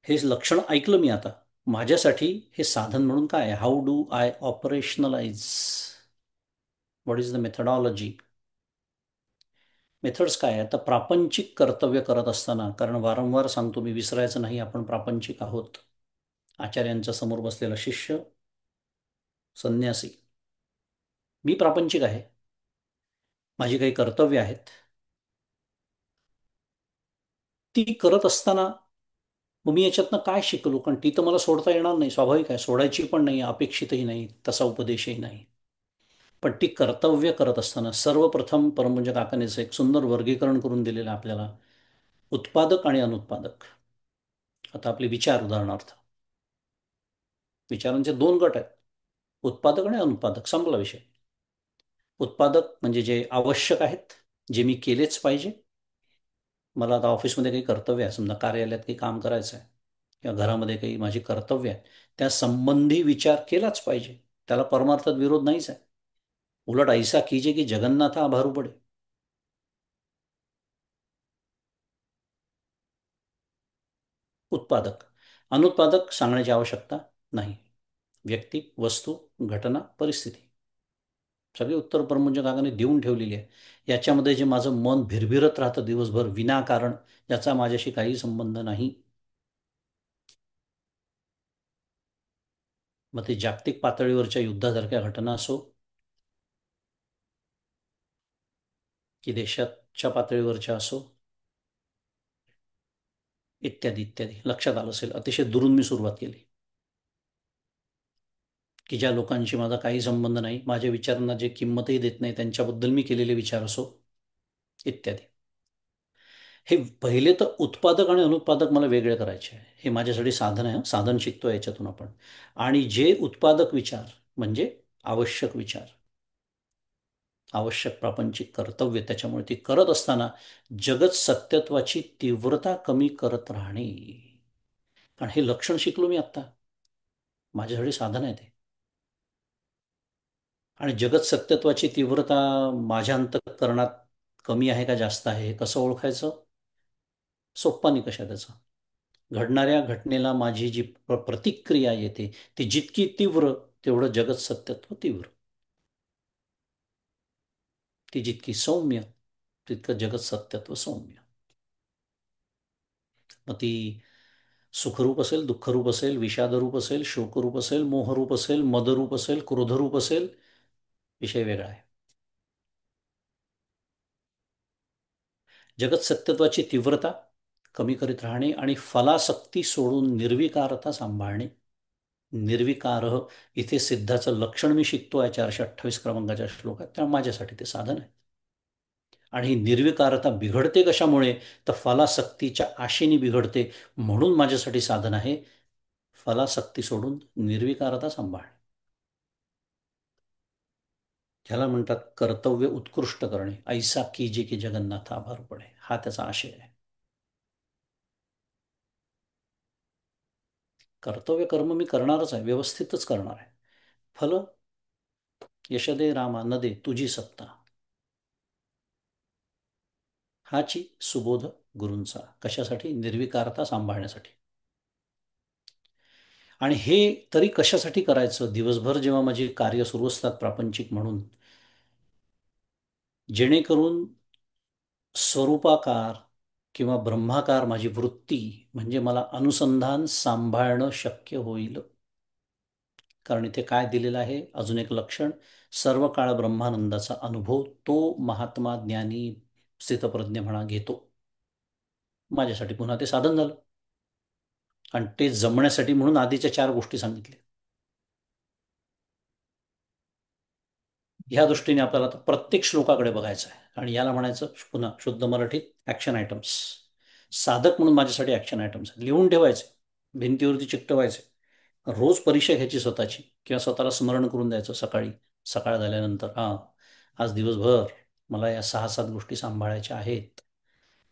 हे लक्षण ऐकलं मी आता. माझ्यासाठी हे साधन म्हणून काय? How do I operationalize? What is the methodology? Methods काय आहे? आता प्रापंचिक कर्तव्य करत असताना, कारण वारंवार सांगतो मी, विसरायचं नाही, आपण प्रापंचिक आहोत. आचार्यांच्या समोर बसलेला शिष्य, संन्यासी. मी प्रापंचिक आहे, माझी काही कर्तव्य आहेत. ती करत असताना मग मी याच्यातनं काय शिकलो? कारण ती तर मला सोडता येणार नाही, स्वाभाविक आहे. सोडायची पण नाही, अपेक्षितही नाही, तसा उपदेशही नाही. पण ती कर्तव्य करत असताना सर्वप्रथम परमपूज्य काकानेच एक सुंदर वर्गीकरण करून दिलेलं आपल्याला, उत्पादक आणि अनुत्पादक. आता आपले विचार, उदाहरणार्थ, विचारांचे दोन गट आहेत, उत्पादक आणि अनुत्पादक. संपला विषय. उत्पादक म्हणजे जे आवश्यक आहेत, जे मी केलेच पाहिजे. मला आता ऑफिसमध्ये काही कर्तव्य आहे, समजा कार्यालयात काही काम करायचं आहे, किंवा घरामध्ये काही माझी कर्तव्य आहे, त्या संबंधी विचार केलाच पाहिजे. त्याला परमार्थात विरोध नाहीच आहे. उलट ऐसा कीजे की जगन्नाथा आभारू पडे. उत्पादक. अनुत्पादक सांगण्याची आवश्यकता नाही. व्यक्ती, वस्तू, घटना, परिस्थिती सगळी उत्तर परमपूज्य काकाने देऊन ठेवलेली आहे. याच्यामध्ये जे माझं मन भिरभिरत राहतं दिवसभर विनाकारण, याचा माझ्याशी काही संबंध नाही. मग ते जागतिक पातळीवरच्या युद्धासारख्या घटना असो, की देशाच्या पातळीवरच्या असो, इत्यादी इत्यादी. लक्षात आलं असेल, अतिशय दुरून मी सुरुवात केली. की ज्या लोकांशी माझा काही संबंध नाही, माझ्या विचारांना जे किंमतही देत नाही, त्यांच्याबद्दल मी केलेले विचार असो, इत्यादी. हे पहिले तर उत्पादक आणि अनुत्पादक मला वेगळे करायचे आहे. हे माझ्यासाठी साधन आहे, साधन शिकतो याच्यातून आपण. आणि जे उत्पादक विचार म्हणजे आवश्यक विचार, आवश्यक प्रापंचिक कर्तव्य, त्याच्यामुळे ती करत असताना जगत सत्यत्वाची तीव्रता कमी करत राहणे. कारण हे लक्षण शिकलो मी आत्ता, माझ्यासाठी साधन आहे ते. आणि जगत सत्यत्वाची तीव्रता माझ्या अंतःकरणात कमी आहे का जास्त आहे, हे कसं ओळखायचं? सोप्पा निकष आहे त्याचा. घडणाऱ्या घटनेला माझी जी प्रतिक्रिया येते, ती जितकी तीव्र, तेवढं जगत सत्यत्व तीव्र. ती जितकी सौम्य, तितकं जगत सत्यत्व सौम्य. मग ती सुखरूप असेल, दुःखरूप असेल, विषादरूप असेल, शोकरूप असेल, मोहरूप असेल, मदरूप असेल, क्रोधरूप असेल, विषय वेगळा आहे. जगत सत्यत्वाची तीव्रता कमी करीत राहणे आणि फलासक्ती सोडून निर्विकारता सांभाळणे. निर्विकार इथे सिद्धाचं लक्षण मी शिकतोय 428 क्रमांकाच्या श्लोकात, त्यामुळे माझ्यासाठी ते साधन आहे. आणि ही निर्विकारता बिघडते कशामुळे? तर फलासक्तीच्या आशेने बिघडते, म्हणून माझ्यासाठी साधन आहे फलासक्ती सोडून निर्विकारता सांभाळणे. ह्याला म्हणतात कर्तव्य उत्कृष्ट करणे. ऐसा कीजे की जगन्नाथ आभार पडे, हा त्याचा आशय आहे. कर्तव्य कर्म मी करणारच आहे, व्यवस्थितच करणार आहे. फल यशदे रामा न दे तुझी सत्ता, हाची सुबोध गुरूंचा. कशासाठी? निर्विकारता सांभाळण्यासाठी. आणि हे तरी कशासाठी करायचं? दिवसभर जेव्हा माझी कार्य सुरू असतात प्रापंचिक म्हणून, जेणेकरून स्वरूपाकार किंवा ब्रह्माकार माझी वृत्ती, म्हणजे मला अनुसंधान सांभाळणं शक्य होईल. कारण इथे काय दिलेलं आहे, अजून एक लक्षण, सर्व काळ ब्रह्मानंदाचा अनुभव तो महात्मा ज्ञानी स्थितप्रज्ञ म्हणा घेतो. माझ्यासाठी पुन्हा ते साधन झालं. आणि ते जमण्यासाठी म्हणून आधीच्या चार गोष्टी सांगितल्या. ह्या दृष्टीने आपल्याला आता प्रत्येक श्लोकाकडे बघायचं आहे आणि याला म्हणायचं पुन्हा शुद्ध मराठीत ॲक्शन आयटम्स. साधक म्हणून माझ्यासाठी ॲक्शन आयटम्स लिहून ठेवायचे, भिंतीवरती चिकटवायचे, रोज परीक्षा घ्यायची स्वतःची किंवा स्वतःला स्मरण करून द्यायचं सकाळी, सकाळ झाल्यानंतर, हां आज दिवसभर मला या 6-7 गोष्टी सांभाळायच्या आहेत.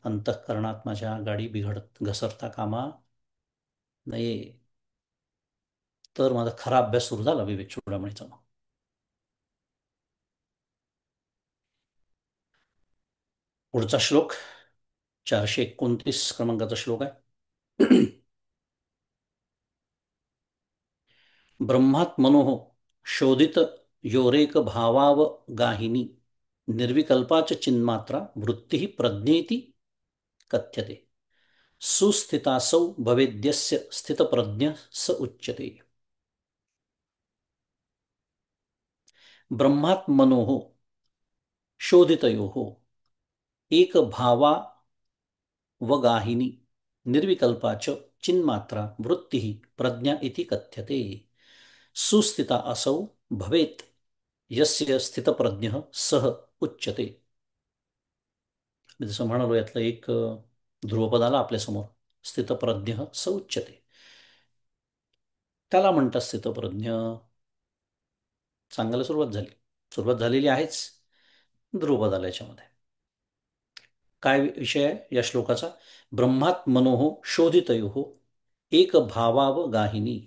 अंतःकरणात माझ्या गाडी बिघडत घसरता कामा नये. तर माझा खरा अभ्यास सुरू झाला विवेक चूडामणीचा. पुढचा श्लोक 429 क्रमांकाचा श्लोक आहे. ब्रह्मात्मनो शोधित योरेक भावाव गाहिनी निर्विकल्पाच चिन्मात्रा वृत्ती प्रज्ञेति कथ्यते सुस्थितासौ भवेद्यस्य स्थितप्रज्ञ स उच्यते. ब्रह्मात्मनो शोधितयो एक भावा वगाहिनी निर्विकल्पाच चिन्मात्रा वृत्ति प्रज्ञा इति कथ्यते सुस्थिता असौ भवेत यस्य स्थितप्रज्ञ सह उच्यते. जसं म्हणालो यातलं एक ध्रुवपद आला आपल्यासमोर, स्थितप्रज्ञ स उच्यते, त्याला म्हणतात स्थितप्रज्ञ. सांगायला सुरुवात झाली, सुरुवात झालेली आहेच. ध्रुवपद आला याच्यामध्ये. काय विषय आहे या श्लोकाचा? ब्रह्मात मनोहो शोधितयो एक भावाव गाहिनी.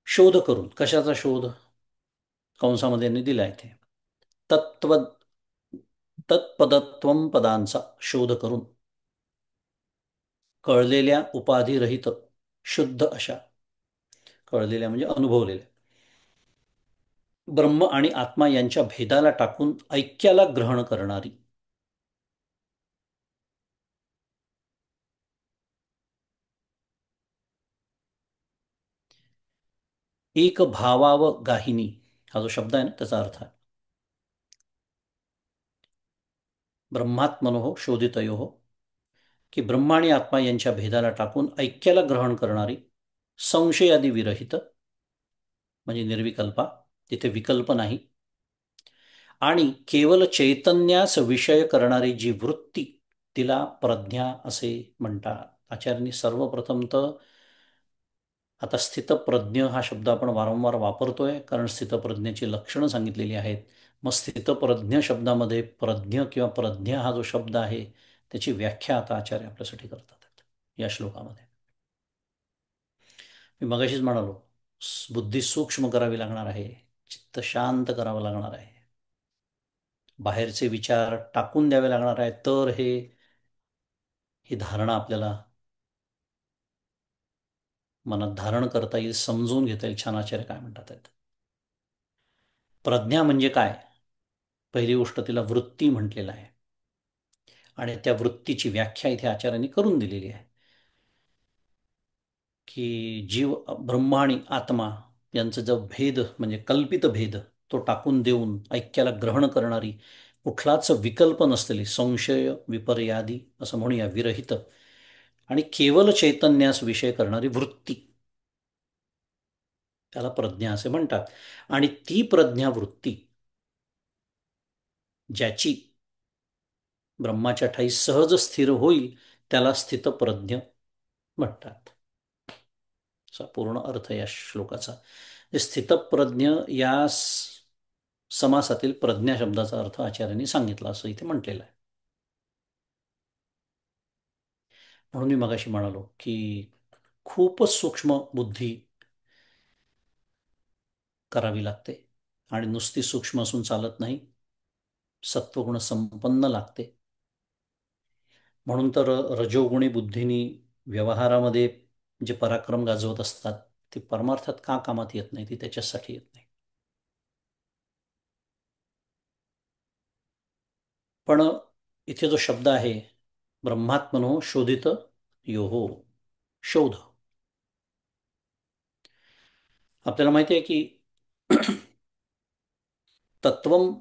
शोध करून, कशाचा शोध? कंसामध्ये यांनी दिला आहे तत्व तत्पदत्वम पदांचा शोध करून, कळलेल्या उपाधिरहित शुद्ध अशा, कळलेल्या म्हणजे अनुभवलेल्या, ब्रह्म आणि आत्मा यांच्या भेदाला टाकून ऐक्याला ग्रहण करणारी, एक भावाव गाहिनी हा जो शब्द आहे ना त्याचा अर्थ आहे ब्रह्मात्मनो शोधितयो, की ब्रह्म आणि आत्मा यांच्या भेदाला टाकून ऐक्याला ग्रहण करणारी, संशयादी विरहित म्हणजे निर्विकल्पा, तिथे विकल्प नाही, आणि केवळ चैतन्यास विषय करणारी जी वृत्ती तिला प्रज्ञा असे म्हणतात. आचार्यांनी सर्वप्रथम तर, आता स्थितप्रज्ञ हा शब्द आपण वारंवार वापरतोय कारण स्थितप्रज्ञेची लक्षणं सांगितलेली आहेत. मग स्थितप्रज्ञ शब्दामध्ये प्रज्ञ किंवा प्रज्ञा हा जो शब्द आहे त्याची व्याख्या आता आचार्य आपल्यासाठी करतात या श्लोकामध्ये. मी मगाशीच म्हणालो, बुद्धी सूक्ष्म करावी लागणार आहे, चित्त शांत करावं लागणार आहे, बाहेरचे विचार टाकून द्यावे लागणार आहे, तर ही धारणा आपल्याला मनात धारण करता येईल, समजून घेता येईल. छान आचार्य काय म्हणतात आहेत. प्रज्ञा म्हणजे काय? पहिली गोष्ट, तिला वृत्ती म्हटलेलं आहे आणि त्या वृत्तीची व्याख्या इथे आचार्यांनी करून दिलेली आहे की जीव, ब्रह्म आणि आत्मा यांचा जो भेद म्हणजे कल्पित भेद तो टाकून देऊन ऐक्याला ग्रहण करणारी, कुठलाच विकल्प नसलेली, संशय विपर्यादी असं म्हणूया, विरहित आणि केवळ चैतन्यास विषय करणारी वृत्ती, त्याला प्रज्ञा असे म्हणतात. आणि ती प्रज्ञावृत्ती ज्याची ब्रह्माच्या ठाई सहज स्थिर होईल त्याला स्थितप्रज्ञ म्हणतात. असा पूर्ण अर्थ या श्लोकाचा. स्थितप्रज्ञ या समासातील प्रज्ञा शब्दाचा अर्थ आचार्यांनी सांगितला असं इथे म्हटलेलं आहे. म्हणून मी मगाशी म्हणालो की खूपच सूक्ष्म बुद्धी करावी लागते आणि नुसती सूक्ष्म असून चालत नाही, सत्वगुण संपन्न लागते. म्हणून तर रजोगुणी बुद्धीनी व्यवहारामध्ये जे पराक्रम गाजवत असतात ती परमार्थात का कामात येत नाही, ती त्याच्यासाठी येत नाही. पण इथे जो शब्द आहे, ब्रह्मात्मनो शोधित योहो, शोध. आपल्याला माहिती आहे की तत्वम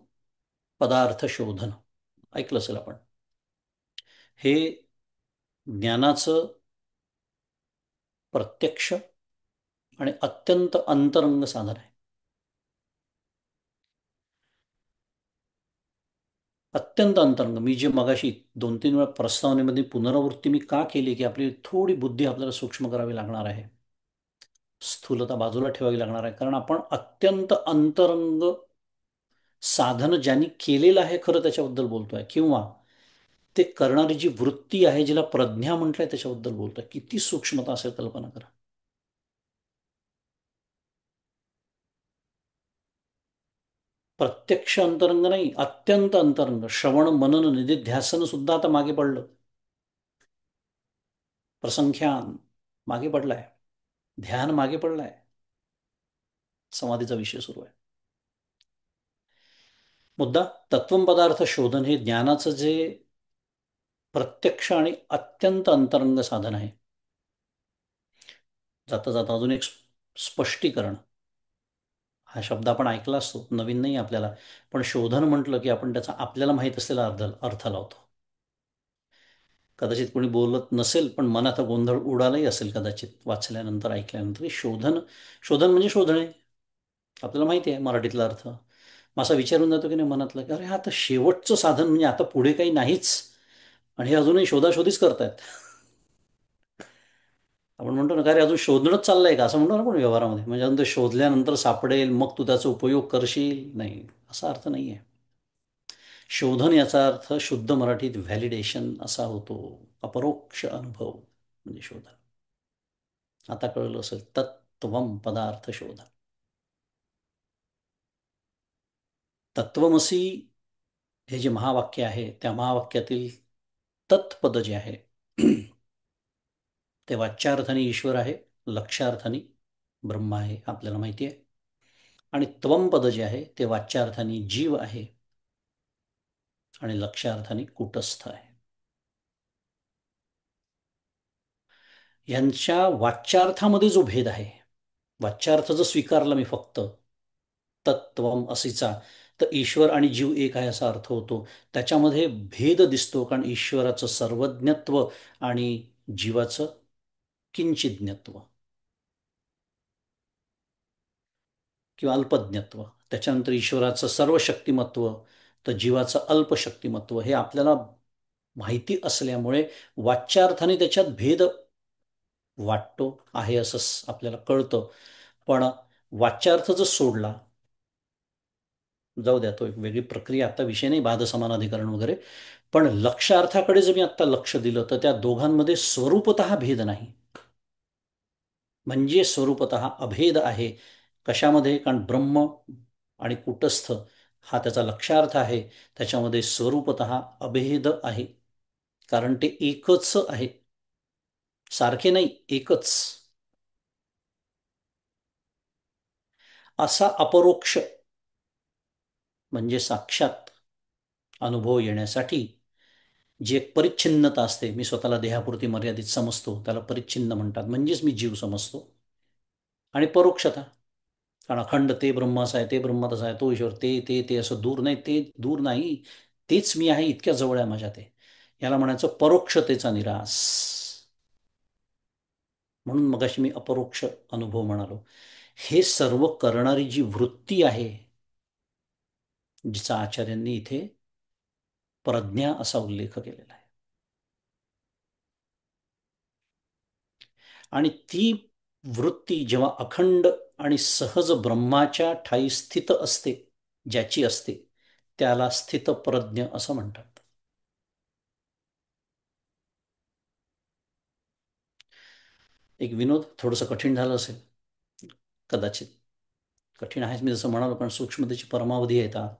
पदार्थ शोधन ऐकलं असेल आपण. हे ज्ञानाचं प्रत्यक्ष आणि अत्यंत अंतरंग साधन आहे. अत्यंत अंतरंग. मी जे मगाशी 2-3 वेळा प्रस्तावनेमध्ये पुनरावृत्ती मी का केली, की आपली थोडी बुद्धी आपल्याला सूक्ष्म करावी लागणार आहे, स्थूलता बाजूला ठेवावी लागणार आहे. कारण आपण अत्यंत अंतरंग साधन ज्यांनी केलेलं आहे खरं त्याच्याबद्दल बोलतोय, किंवा ते करणारी जी वृत्ती आहे जिला प्रज्ञा म्हटलंय त्याच्याबद्दल बोलतोय. किती सूक्ष्मता असेल कल्पना करा. प्रत्यक्ष अंतरंग नाही, अत्यंत अंतरंग. श्रवण मनन निधिध्यासन सुद्धा आता मागे पडलं. प्रसंख्यान मागे पडलाय. ध्यान मागे पडलाय. समाधीचा विषय सुरू आहे. मुद्दा तत्वम पदार्थ शोधन हे ज्ञानाचं जे प्रत्यक्ष आणि अत्यंत अंतरंग साधन आहे. जाता जाता अजून एक स्पष्टीकरण. हा शब्द आपण ऐकला असतो, नवीन नाही आपल्याला. पण शोधन म्हटलं की आपण त्याचा आपल्याला माहीत असलेला अर्थ लावतो. कदाचित कोणी बोलत नसेल पण मनात गोंधळ उडालाही असेल कदाचित वाचल्यानंतर, ऐकल्यानंतर, की शोधन, शोधन म्हणजे शोधणे. आपल्याला माहिती आहे मराठीतला अर्थ. मग असा विचारून जातो की नाही मनातलं, की अरे हा आता शेवटचं साधन, म्हणजे आता पुढे काही नाहीच आणि हे अजूनही शोधाशोधीच करतायत. आपण म्हणतो ना, का रे अजून शोधणंच चाललंय का, असं म्हणतो ना आपण व्यवहारामध्ये. म्हणजे अजून ते शोधल्यानंतर सापडेल मग तू त्याचा उपयोग करशील, नाही, असा अर्थ नाही आहे. शोधन याचा अर्थ शुद्ध मराठीत व्हॅलिडेशन असा होतो. अपरोक्ष अनुभव म्हणजे शोधन. आता कळलं असेल, तत्वम पदार्थ शोधन. तत्वमसी हे जे महावाक्य आहे त्या महावाक्यातील तत्पद जे आहे ते वाच्यार्थाने ईश्वर आहे, लक्ष्यार्थाने ब्रह्म आहे, आपल्याला माहिती आहे. आणि त्वम पद जे आहे ते वाच्यार्थाने जीव आहे आणि लक्ष्यार्थाने कूटस्थ आहे. यांच्या वाच्यार्थामध्ये जो भेद आहे, वाच्यार्थ जर स्वीकारला मी फक्त तत्वम असीचा, तर ईश्वर आणि जीव एक आहे असा अर्थ होतो. त्याच्यामध्ये भेद दिसतो, कारण ईश्वराचं सर्वज्ञत्व आणि जीवाचं किंचिज्ञत्व किंवा अल्पज्ञत्व. त्याच्यानंतर ईश्वराचं सर्व शक्तिमत्व, तर जीवाचं अल्पशक्तिमत्व, हे आपल्याला माहिती असल्यामुळे वाच्यार्थाने त्याच्यात भेद वाटतो आहे असं आपल्याला कळतं. पण वाच्यार्थ जर सोडला, जाऊ द्या तो एक वेगळी प्रक्रिया, आता विषय नाही बाध समानाधिकरण वगैरे. पण लक्षार्थाकडे जर मी आत्ता लक्ष दिलं तर त्या दोघांमध्ये स्वरूपतः भेद नाही. म्हणजे स्वरूपतः अभेद आहे. कशामध्ये? कारण ब्रह्म आणि कूटस्थ हा त्याचा लक्षार्थ आहे. त्याच्यामध्ये स्वरूपतः अभेद आहे, कारण ते एकच आहे. सारखे नाही, एकच. असा अपरोक्ष म्हणजे साक्षात अनुभव येण्यासाठी जी एक परिच्छिन्नता असते, मी स्वतःला देहापुरती मर्यादित समजतो त्याला परिच्छिन्न म्हणतात, म्हणजेच मी जीव समजतो. आणि परोक्षता, कारण अखंड ते ब्रह्म असं आहे, ते ब्रह्म तसं आहे, तो ईश्वर ते असं दूर नाही, ते दूर नाही, तेच मी आहे, इतक्या जवळ आहे माझ्या ते. याला म्हणायचं परोक्षतेचा निरास. म्हणून मगाशी मी अपरोक्ष अनुभव म्हणालो. हे सर्व करणारी जी वृत्ती आहे, जिचा आचार्यांनी इथे प्रज्ञा असा उल्लेख केलेला आहे, आणि ती वृत्ती जेव्हा अखंड आणि सहज ब्रह्माच्या ठायी स्थित असते, ज्याची असते, त्याला स्थितप्रज्ञ असं म्हणतात. एक विनोद, थोडंसं कठीण झालं असेल कदाचित. कठीण आहेच मी जसं म्हणालो, कारण सूक्ष्मतेची परमावधी येतात.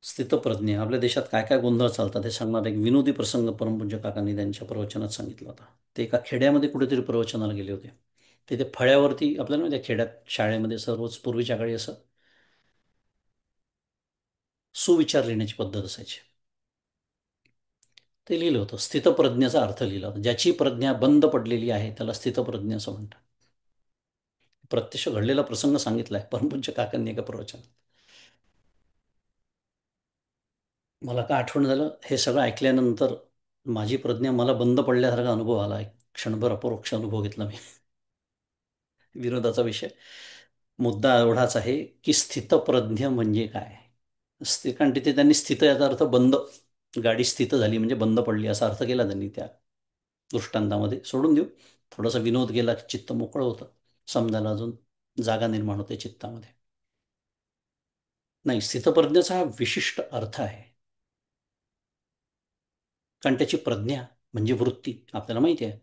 स्थितप्रज्ञ आपल्या देशात काय काय गोंधळ चालतात हे सांगणार एक विनोदी प्रसंग परमपूज्य काकांनी त्यांच्या प्रवचनात सांगितला होता. ते एका खेड्यामध्ये कुठेतरी प्रवचनाला गेले होते. तिथे फळ्यावरती आपल्याला माहिती आहे खेड्यात शाळेमध्ये सर्वच पूर्वीच्या काळी असं सुविचार लिहिण्याची पद्धत असायची. ते लिहिलं होतं स्थितप्रज्ञाचा अर्थ लिहिला होता. ज्याची प्रज्ञा बंद पडलेली आहे त्याला स्थितप्रज्ञ असं म्हणतात. प्रत्यक्ष घडलेला प्रसंग सांगितलाय परमपूज्य काकांनी एका प्रवचनात. मला काय आठवण झालं हे सगळं ऐकल्यानंतर माझी प्रज्ञा मला बंद पडल्यासारखा अनुभव आला. एक क्षणभर अपरोक्ष अनुभव घेतला मी. विनोदाचा विषय. मुद्दा एवढाच आहे की स्थितप्रज्ञ म्हणजे काय. कारण तिथे त्यांनी स्थित याचा अर्थ बंद, गाडी स्थित झाली म्हणजे बंद पडली असा अर्थ केला त्यांनी त्या दृष्टांतामध्ये. सोडून देऊ, थोडासा विनोद गेला की चित्त मोकळं होतं, समजायला अजून जागा निर्माण होते चित्तामध्ये. नाही, स्थितप्रज्ञाचा हा विशिष्ट अर्थ आहे. कारण त्याची प्रज्ञा म्हणजे वृत्ती आपल्याला माहिती आहे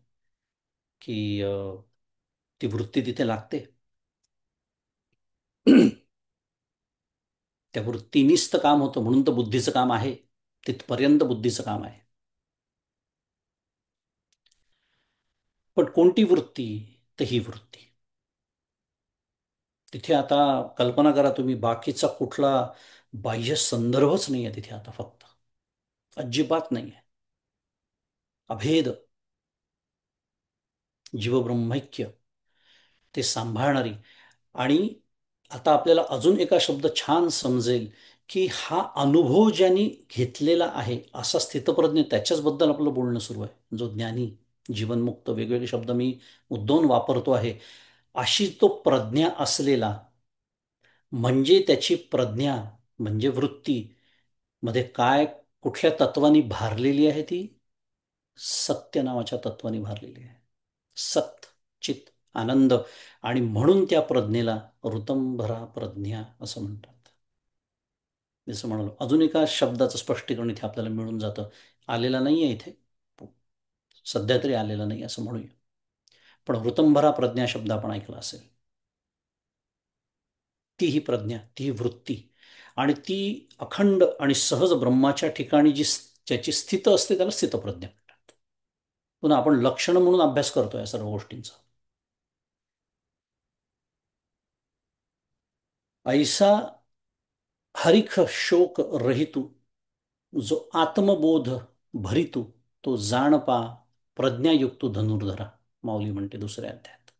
की ती वृत्ती तिथे लागते. त्या वृत्तीनीच तर काम होतं, म्हणून तर बुद्धीचं काम आहे. तिथपर्यंत बुद्धीचं काम आहे. पण कोणती वृत्ती? तर ही वृत्ती. तिथे आता कल्पना करा तुम्ही, बाकीचा कुठला बाह्य संदर्भच नाही आहे तिथे आता, फक्त अजिबात नाही आहे. अभेद जीवब्रह्मैक्य ते सांभाळणारी. आणि आता आपल्याला अजून एका शब्द छान समजेल की हा अनुभव ज्यांनी घेतलेला आहे असा स्थितप्रज्ञ, त्याच्याचबद्दल आपलं बोलणं सुरू आहे. जो ज्ञानी, जीवनमुक्त, वेगवेगळे शब्द मी मुद्दाम वापरतो आहे, अशी तो प्रज्ञा असलेला, म्हणजे त्याची प्रज्ञा म्हणजे वृत्ती मध्ये काय, कुठल्या तत्वानी भारलेली आहे ती? सत्य नावाच्या तत्वानी भारलेली आहे. सत, चित, आनंद. आणि म्हणून त्या प्रज्ञेला ऋतंभरा प्रज्ञा असं म्हणतात. जसं म्हणालो, अजून एका शब्दाचं स्पष्टीकरण इथे आपल्याला मिळून जातं. आलेला नाही आहे इथे, सध्या तरी आलेला नाही असं म्हणूया. पण ऋतंभरा प्रज्ञा शब्द आपण ऐकला असेल. ती ही प्रज्ञा, ती ही वृत्ती, आणि ती अखंड आणि सहज ब्रह्माच्या ठिकाणी ज्याची स्थित असते त्याला स्थितप्रज्ञा म्हणतात. पुन्हा आपण लक्षण म्हणून अभ्यास करतोय या सर्व गोष्टींचा. ऐसा हरिख शोक रहितू, जो आत्मबोध भरितू, तो जाणपा प्रज्ञायुक्तो धनुर्धरा. माऊली म्हणते दुसऱ्या अध्यायात.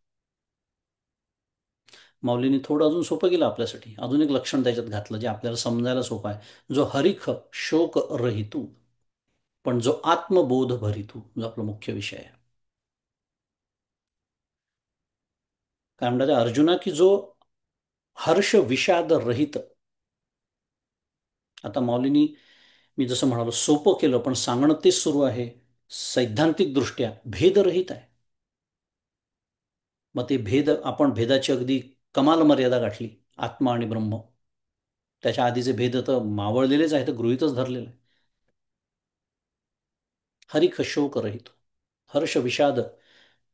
माऊलींनी थोडं अजून सोपं केलं आपल्यासाठी, अजून एक लक्षण त्याच्यात घातलं जे आपल्याला समजायला सोपं आहे. जो हरिख शोक रहितू, पण जो आत्मबोध भरितू, जो आपला मुख्य विषय आहे. काय म्हणतात अर्जुना की जो हर्ष विषाद रहित. आता माऊलींनी, मी जसं म्हणालो, सोपं केलं, पण सांगणं तेच सुरू आहे. सैद्धांतिकदृष्ट्या भेदरहित आहे. मग ते भेद, आपण भेदाची अगदी कमाल मर्यादा गाठली. आत्मा आणि ब्रह्म, त्याच्या आधीचे भेद तर मावळलेलेच आहेत, गृहीतच धरलेलं आहे. हरिख शोक रहित, हर्ष विषाद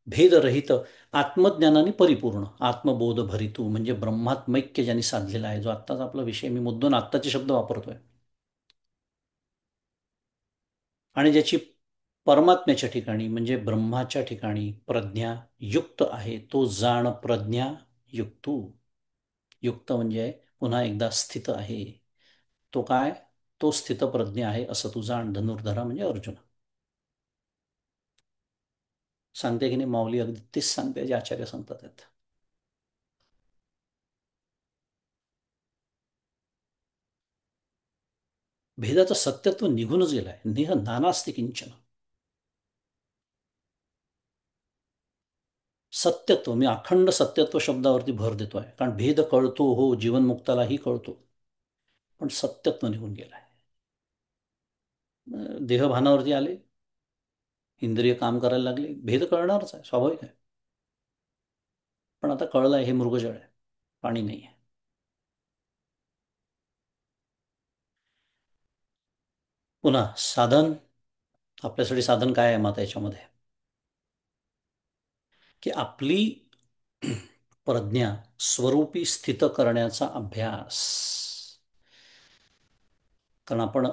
भेदरहित, आत्मज्ञानाने परिपूर्ण, आत्मबोध भरितू, म्हणजे ब्रह्मात्मैक्य ज्यांनी साधलेला आहे. जो आत्ताच आपला विषय, मी मुद्दाम आत्ताचे शब्द वापरतोय. आणि ज्याची परमात्म्याच्या ठिकाणी म्हणजे ब्रह्माच्या ठिकाणी प्रज्ञा युक्त आहे, तो जाण प्रज्ञा युक्तू. युक्त म्हणजे पुन्हा एकदा स्थित आहे. तो काय? तो स्थितप्रज्ञ आहे असं तू जाण, धनुर्धरा म्हणजे अर्जुन. सांगते की नाही माऊली, अगदी तेच सांगते जे आचार्य सांगतात आहेत. भेदाचं सत्यत्व निघूनच गेलंय. नेह नानास्ति किंचन. सत्यत्व, मी अखंड सत्यत्व शब्दावरती भर देतोय, कारण भेद कळतो, हो, जीवनमुक्तालाही कळतो, पण सत्यत्व निघून गेलाय. देहभानावरती आले, इंद्रिय काम करायला लागले, भेद कळणारच आहे, स्वाभाविक आहे. पण आता कळलंय हे मृगजळ आहे, पाणी नाही आहे. पुन्हा साधन, आपल्यासाठी साधन काय आहे मग याच्यामध्ये? की आपली प्रज्ञा स्वरूपी स्थित करण्याचा अभ्यास. कारण आपण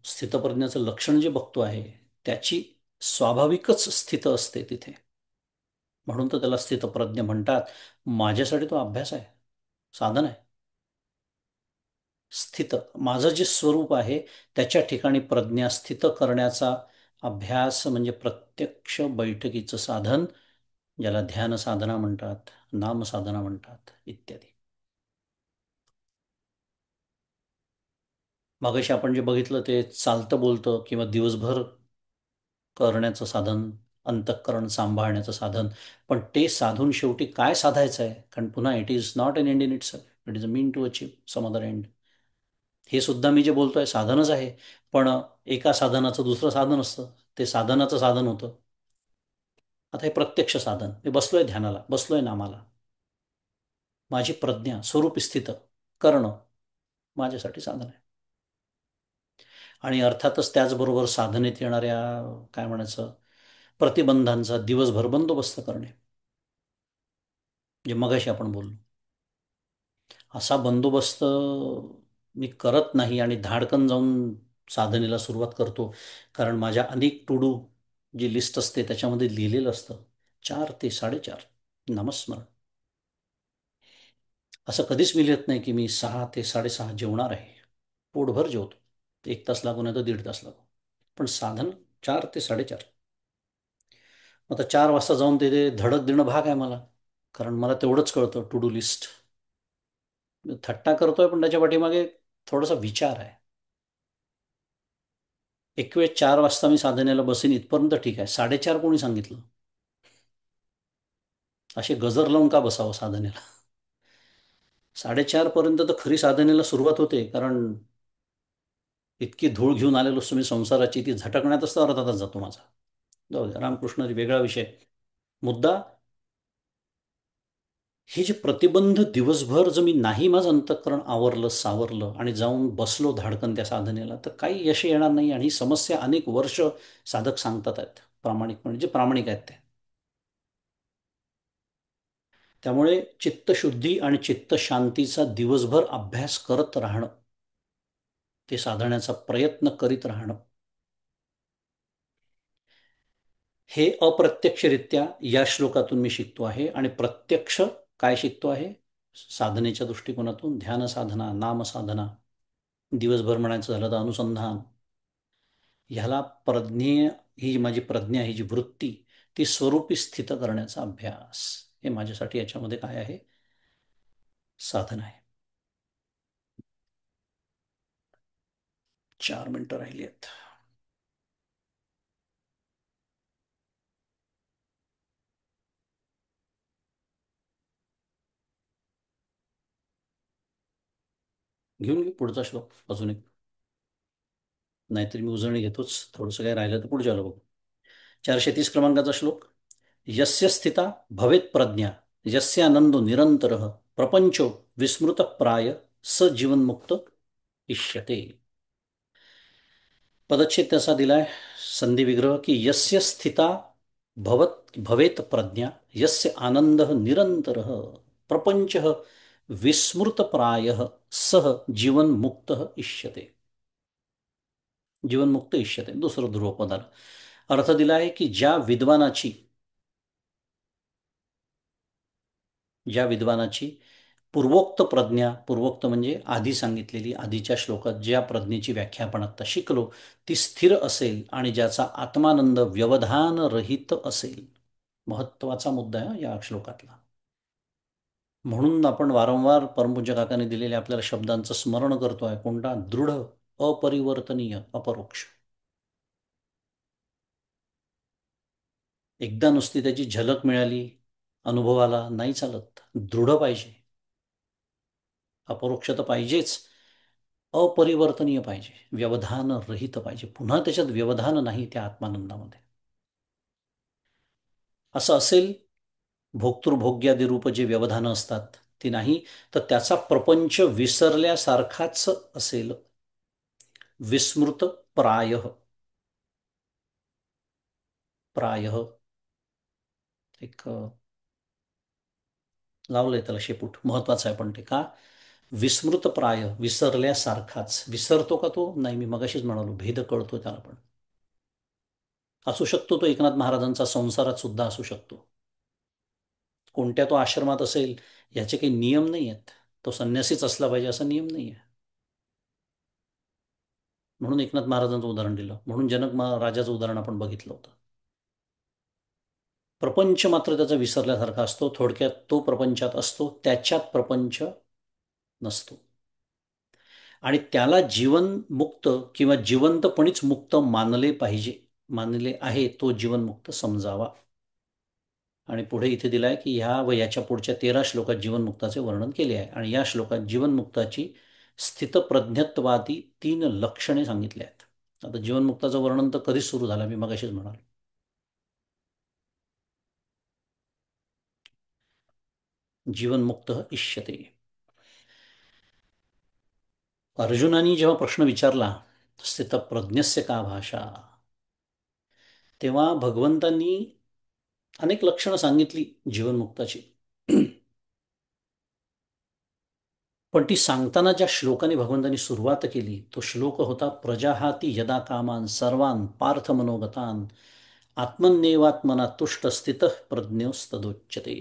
स्थितप्रज्ञाचं लक्षण जे बघतो आहे त्याची स्वाभाविकच स्थित असते तिथे. म्हणून तर त्याला स्थितप्रज्ञ म्हणतात. माझ्यासाठी तो अभ्यास आहे, साधन आहे. स्थित माझं जे स्वरूप आहे त्याच्या ठिकाणी प्रज्ञा स्थित करण्याचा अभ्यास म्हणजे प्रत्यक्ष बैठकीचं साधन, ज्याला ध्यान साधना म्हणतात, नाम साधना म्हणतात इत्यादी. मगाशी आपण जे बघितलं ते चालतं बोलतं किंवा दिवसभर करण्याचं साधन, अंतःकरण सांभाळण्याचं साधन. पण ते साधून शेवटी काय साधायचं आहे? कारण पुन्हा it is not an end in itself, it is a mean to achieve some other end. हे सुद्धा मी जे बोलतोय साधनच आहे. पण एका साधनाचं दुसरं साधन असतं, ते साधनाचं साधन होतं. आता हे प्रत्यक्ष साधन, मी बसलोय ध्यानाला, बसलोय नामाला, माझी प्रज्ञा स्वरूप स्थित करणं माझ्यासाठी साधन आहे. आणि अर्थातच त्याचबरोबर साधनेत येणाऱ्या, काय म्हणायचं, प्रतिबंधांचा दिवसभर बंदोबस्त करणे, जे मगाशी आपण बोललो. असा बंदोबस्त मी करत नाही आणि धाडकन जाऊन साधनेला सुरुवात करतो. कारण माझ्या अनेक टू डू जी लिस्ट असते त्याच्यामध्ये लिहिलेलं असतं 4 ते 4:30 नामस्मरण. असं कधीच मी लिहित नाही की मी 6 ते 6:30 जेवणार आहे. पोटभर जेवतो, 1 तास लागू नाही तर 1.5 तास लागू, पण साधन 4 ते 4:30. आता 4 वाजता जाऊन ते धडक देणं भाग आहे मला, कारण मला तेवढंच कळतं टू डू लिस्ट. थट्टा करतोय पण त्याच्या पाठीमागे थोडासा विचार आहे. एक वेळ 4 वाजता मी साधनेला बसेन इथपर्यंत ठीक आहे, 4:30 कोणी सांगितलं? असे गजर लावून का बसावं साधनेला? 4:30 पर्यंत तर खरी साधनेला सुरुवात होते. कारण इतकी धूळ घेऊन आलेलो असतो मी संसाराची, ती झटकण्यातच तर अर्धा तास जातो माझा. जाऊ द्या, रामकृष्ण वेगळा विषय. मुद्दा, हे जे प्रतिबंध दिवसभर जर मी नाही माझं अंतःकरण आवरलं सावरलं आणि जाऊन बसलो धाडकन त्या साधनेला, तर काही यश येणार नाही. आणि ही समस्या अनेक वर्ष साधक सांगतात आहेत प्रामाणिकपणे, जे प्रामाणिक आहेत ते. त्यामुळे चित्तशुद्धी आणि चित्तशांतीचा दिवसभर अभ्यास करत राहणं, ते साधण्याचा प्रयत्न करीत राहणं, हे अप्रत्यक्षरित्या या श्लोकातून मी शिकतो आहे. आणि प्रत्यक्ष काय शिकतो आहे? साधनेच्या दृष्टिकोनातून ध्यान साधना, नाम साधना, दिवसभर म्हणायचं झालं तर अनुसंधान. ह्याला प्रज्ञेय, ही माझी प्रज्ञा, ही जी वृत्ती, ती स्वरूपी स्थित करण्याचा अभ्यास, हे माझ्यासाठी याच्यामध्ये काय आहे? साधन आहे. 4 मिनिटं राहिली आहेत. घेऊन घे पुढचा श्लोक अजून एक. नाहीतरी मी उजळणी घेतोच, थोडंसं काय राहिलं तर पुढच्याला बघू. 430 क्रमांकाचा श्लोक. यस्य स्थिता भवेत प्रज्ञा, यस्यानंदो निरंतर, प्रपंचो विस्मृत प्राय, स जीवनमुक्त इष्यते. पदच्छेद त्याचा दिलाय, संधी विग्रह, की यस्य स्थिता भवेत प्रज्ञा, यस्य आनंद निरंतर, प्रपंच विस्मृत प्राय, सह जीवनमुक्त इष्यते. जीवनमुक्त इष्यते, दुसरं ध्रुवपद आलं. अर्थ दिला आहे की ज्या विद्वानाची पूर्वोक्त प्रज्ञा, पूर्वोक्त म्हणजे आधी सांगितलेली, आधीच्या श्लोकात ज्या प्रज्ञेची व्याख्या आपण आता शिकलो, ती स्थिर असेल आणि ज्याचा आत्मानंद व्यवधान रहित असेल. महत्वाचा मुद्दा आहे या श्लोकातला. म्हणून आपण वारंवार परमपूज्य काकाने दिलेल्या आपल्याला शब्दांचं स्मरण करतोय. कोणता? दृढ, अपरिवर्तनीय, अपरोक्ष. एकदा नुसती त्याची झलक मिळाली, अनुभवाला नाही चालत. दृढ पाहिजे, अपरोक्ष तर पाहिजेच, अपरिवर्तनीय पाहिजे, व्यवधान रहित पाहिजे. पुन्हा त्याच्यात व्यवधान नाही त्या आत्मानंदामध्ये. असं असेल, भोक्तृभोग्यादी रूप जे व्यवधानं असतात ती नाही, तर त्याचा प्रपंच विसरल्यासारखाच असेल. विस्मृत प्राय, प्राय एक लावलंय त्याला शेपूट, महत्वाचं आहे. पण ते का? विस्मृतप्राय, विसरल्यासारखाच. विसरतो का तो? नाही, मी मगाशीच म्हणालो, भेद कळतो त्याला पण. असू शकतो तो एकनाथ महाराजांचा संसारात सुद्धा असू शकतो. कोणत्या तो आश्रमात असेल याचे काही नियम नाही आहेत. तो संन्यासीच असला पाहिजे असा नियम नाही आहे. म्हणून एकनाथ महाराजांचं उदाहरण दिलं, म्हणून राजाचं उदाहरण आपण बघितलं होतं. प्रपंच मात्र त्याचा विसरल्यासारखा असतो. थोडक्यात तो प्रपंचात असतो, त्याच्यात प्रपंच नसतो. आणि त्याला जीवनमुक्त किंवा जिवंतपणीच मुक्त मानले पाहिजे, मानले आहे, तो जीवनमुक्त समजावा. आणि पुढे इथे दिलाय की ह्या व याच्या पुढच्या 13 श्लोकात जीवनमुक्ताचे वर्णन केले आहे. आणि या श्लोकात जीवनमुक्ताची स्थितप्रज्ञत्वादी 3 लक्षणे सांगितली आहेत. आता जीवनमुक्ताचं वर्णन तर कधीच सुरू झालं, मी मगाशीच म्हणालो. जीवनमुक्त इष्यते. अर्जुनानी जेव्हा प्रश्न विचारला, स्थितप्रज्ञस्य का भाषा, तेव्हा भगवंतांनी अनेक लक्षणं सांगितली जीवनमुक्ताची. पण ती सांगताना ज्या श्लोकाने भगवंतांनी सुरुवात केली, तो श्लोक होता, प्रजाहाती यदा कामान सर्वान पार्थ मनोगतान आत्मन्येवात्मना तुष्ट स्थित प्रज्ञोस्तदोच्यते.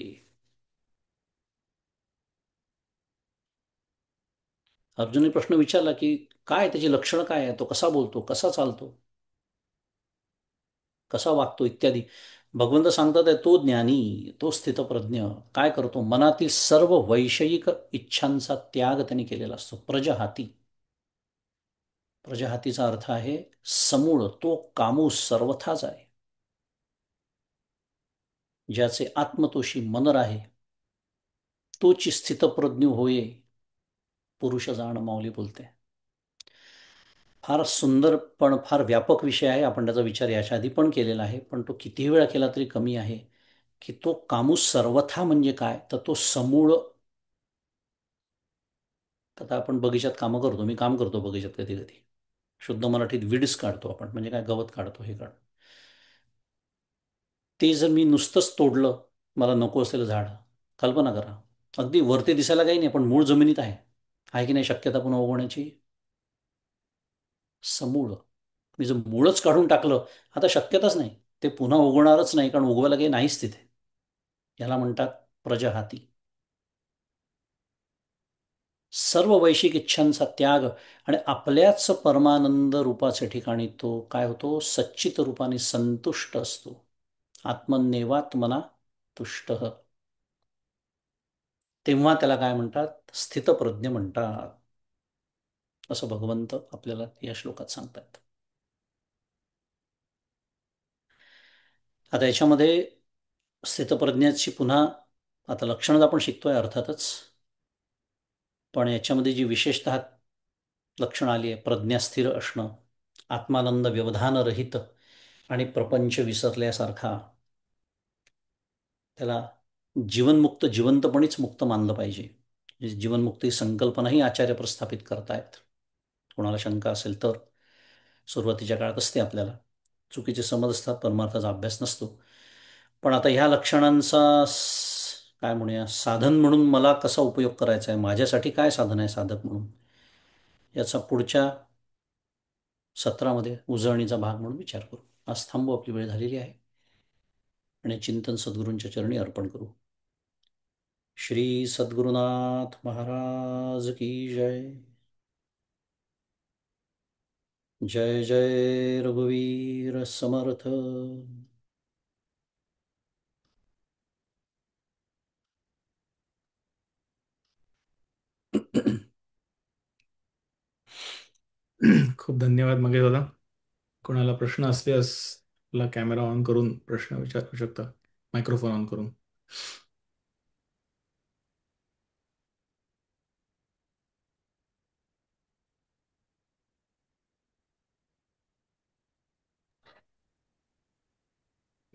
अर्जुनने प्रश्न विचारला की काय त्याची लक्षणं, काय आहे, तो कसा बोलतो, कसा चालतो, कसा वागतो इत्यादी. भगवंत सांगतात आहे, तो ज्ञानी, तो स्थितप्रज्ञ काय करतो, मनातील सर्व वैषयिक इच्छांचा त्याग त्यांनी केलेला असतो. प्रजहाती, प्रजहातीचा अर्थ आहे समूळ, तो कामूस सर्वथाच आहे. ज्याचे आत्मतोषी मन राहे तोची स्थितप्रज्ञ होय, पुरुष जाण माऊली बोलते. फार सुंदर पण फार व्यापक विषय आहे. आपण त्याचा विचार याच्या आधी पण केलेला आहे, पण तो कितीही वेळा केला तरी कमी आहे. की तो कामूस सर्वथा म्हणजे काय, तर तो समूळ. आता आपण बगीचात कामं करतो, मी काम करतो बगीचात कधी कधी. शुद्ध मराठीत विड्स काढतो आपण, म्हणजे काय, गवत काढतो, हे काढ. ते जर मी नुसतंच तोडलं, मला नको असलेलं झाड, कल्पना करा, अगदी वरती दिसायला काही नाही पण मूळ जमिनीत आहे की नाही शक्यता पुन्हा उगवण्याची? समूळ. मी जर मूळच काढून टाकलं, आता शक्यताच नाही, ते पुन्हा उगवणारच नाही, कारण उगवायला काही नाहीच तिथे. याला म्हणतात प्रजहाती. सर्व वैश्विक इच्छांचा त्याग, आणि आपल्याच परमानंद रूपाच्या ठिकाणी तो काय होतो, सच्चित रूपाने संतुष्ट असतो. आत्मन्येवात्मना तुष्ट, तेव्हा त्याला काय म्हणतात, स्थितप्रज्ञ म्हणतात, असं भगवंत आपल्याला या श्लोकात सांगतात. आता याच्यामध्ये स्थितप्रज्ञाची पुन्हा, आता लक्षणं आपण शिकतोय अर्थातच, पण याच्यामध्ये जी विशेषतः लक्षणं आली आहे, प्रज्ञा स्थिर असणं, आत्मानंद व्यवधानरहित, आणि प्रपंच विसरल्यासारखा, त्याला जीवनमुक्त, जिवंतपणीच मुक्त मानलं पाहिजे. जीवनमुक्त ही संकल्पनाही आचार्य प्रस्थापित करतायत. कोणाला शंका असेल तर, सुरुवातीच्या काळात असते आपल्याला, चुकीचे समज असतात, परमार्थाचा अभ्यास नसतो. पण आता ह्या लक्षणांचा काय म्हणूया, साधन म्हणून मला कसा उपयोग करायचा आहे, माझ्यासाठी काय साधन आहे साधक म्हणून, याचा पुढच्या सत्रामध्ये उजळणीचा भाग म्हणून विचार करू. आज थांबू, आपली वेळ झालेली आहे. आणि चिंतन सद्गुरूंच्या चरणी अर्पण करू. श्री सद्गुरुनाथ महाराज की जय. जय जय रघुवीर समर्थ. खूप धन्यवाद मगे दादा. कोणाला प्रश्न असल्यास आपला कॅमेरा ऑन करून प्रश्न विचारू शकता, मायक्रोफोन ऑन करून.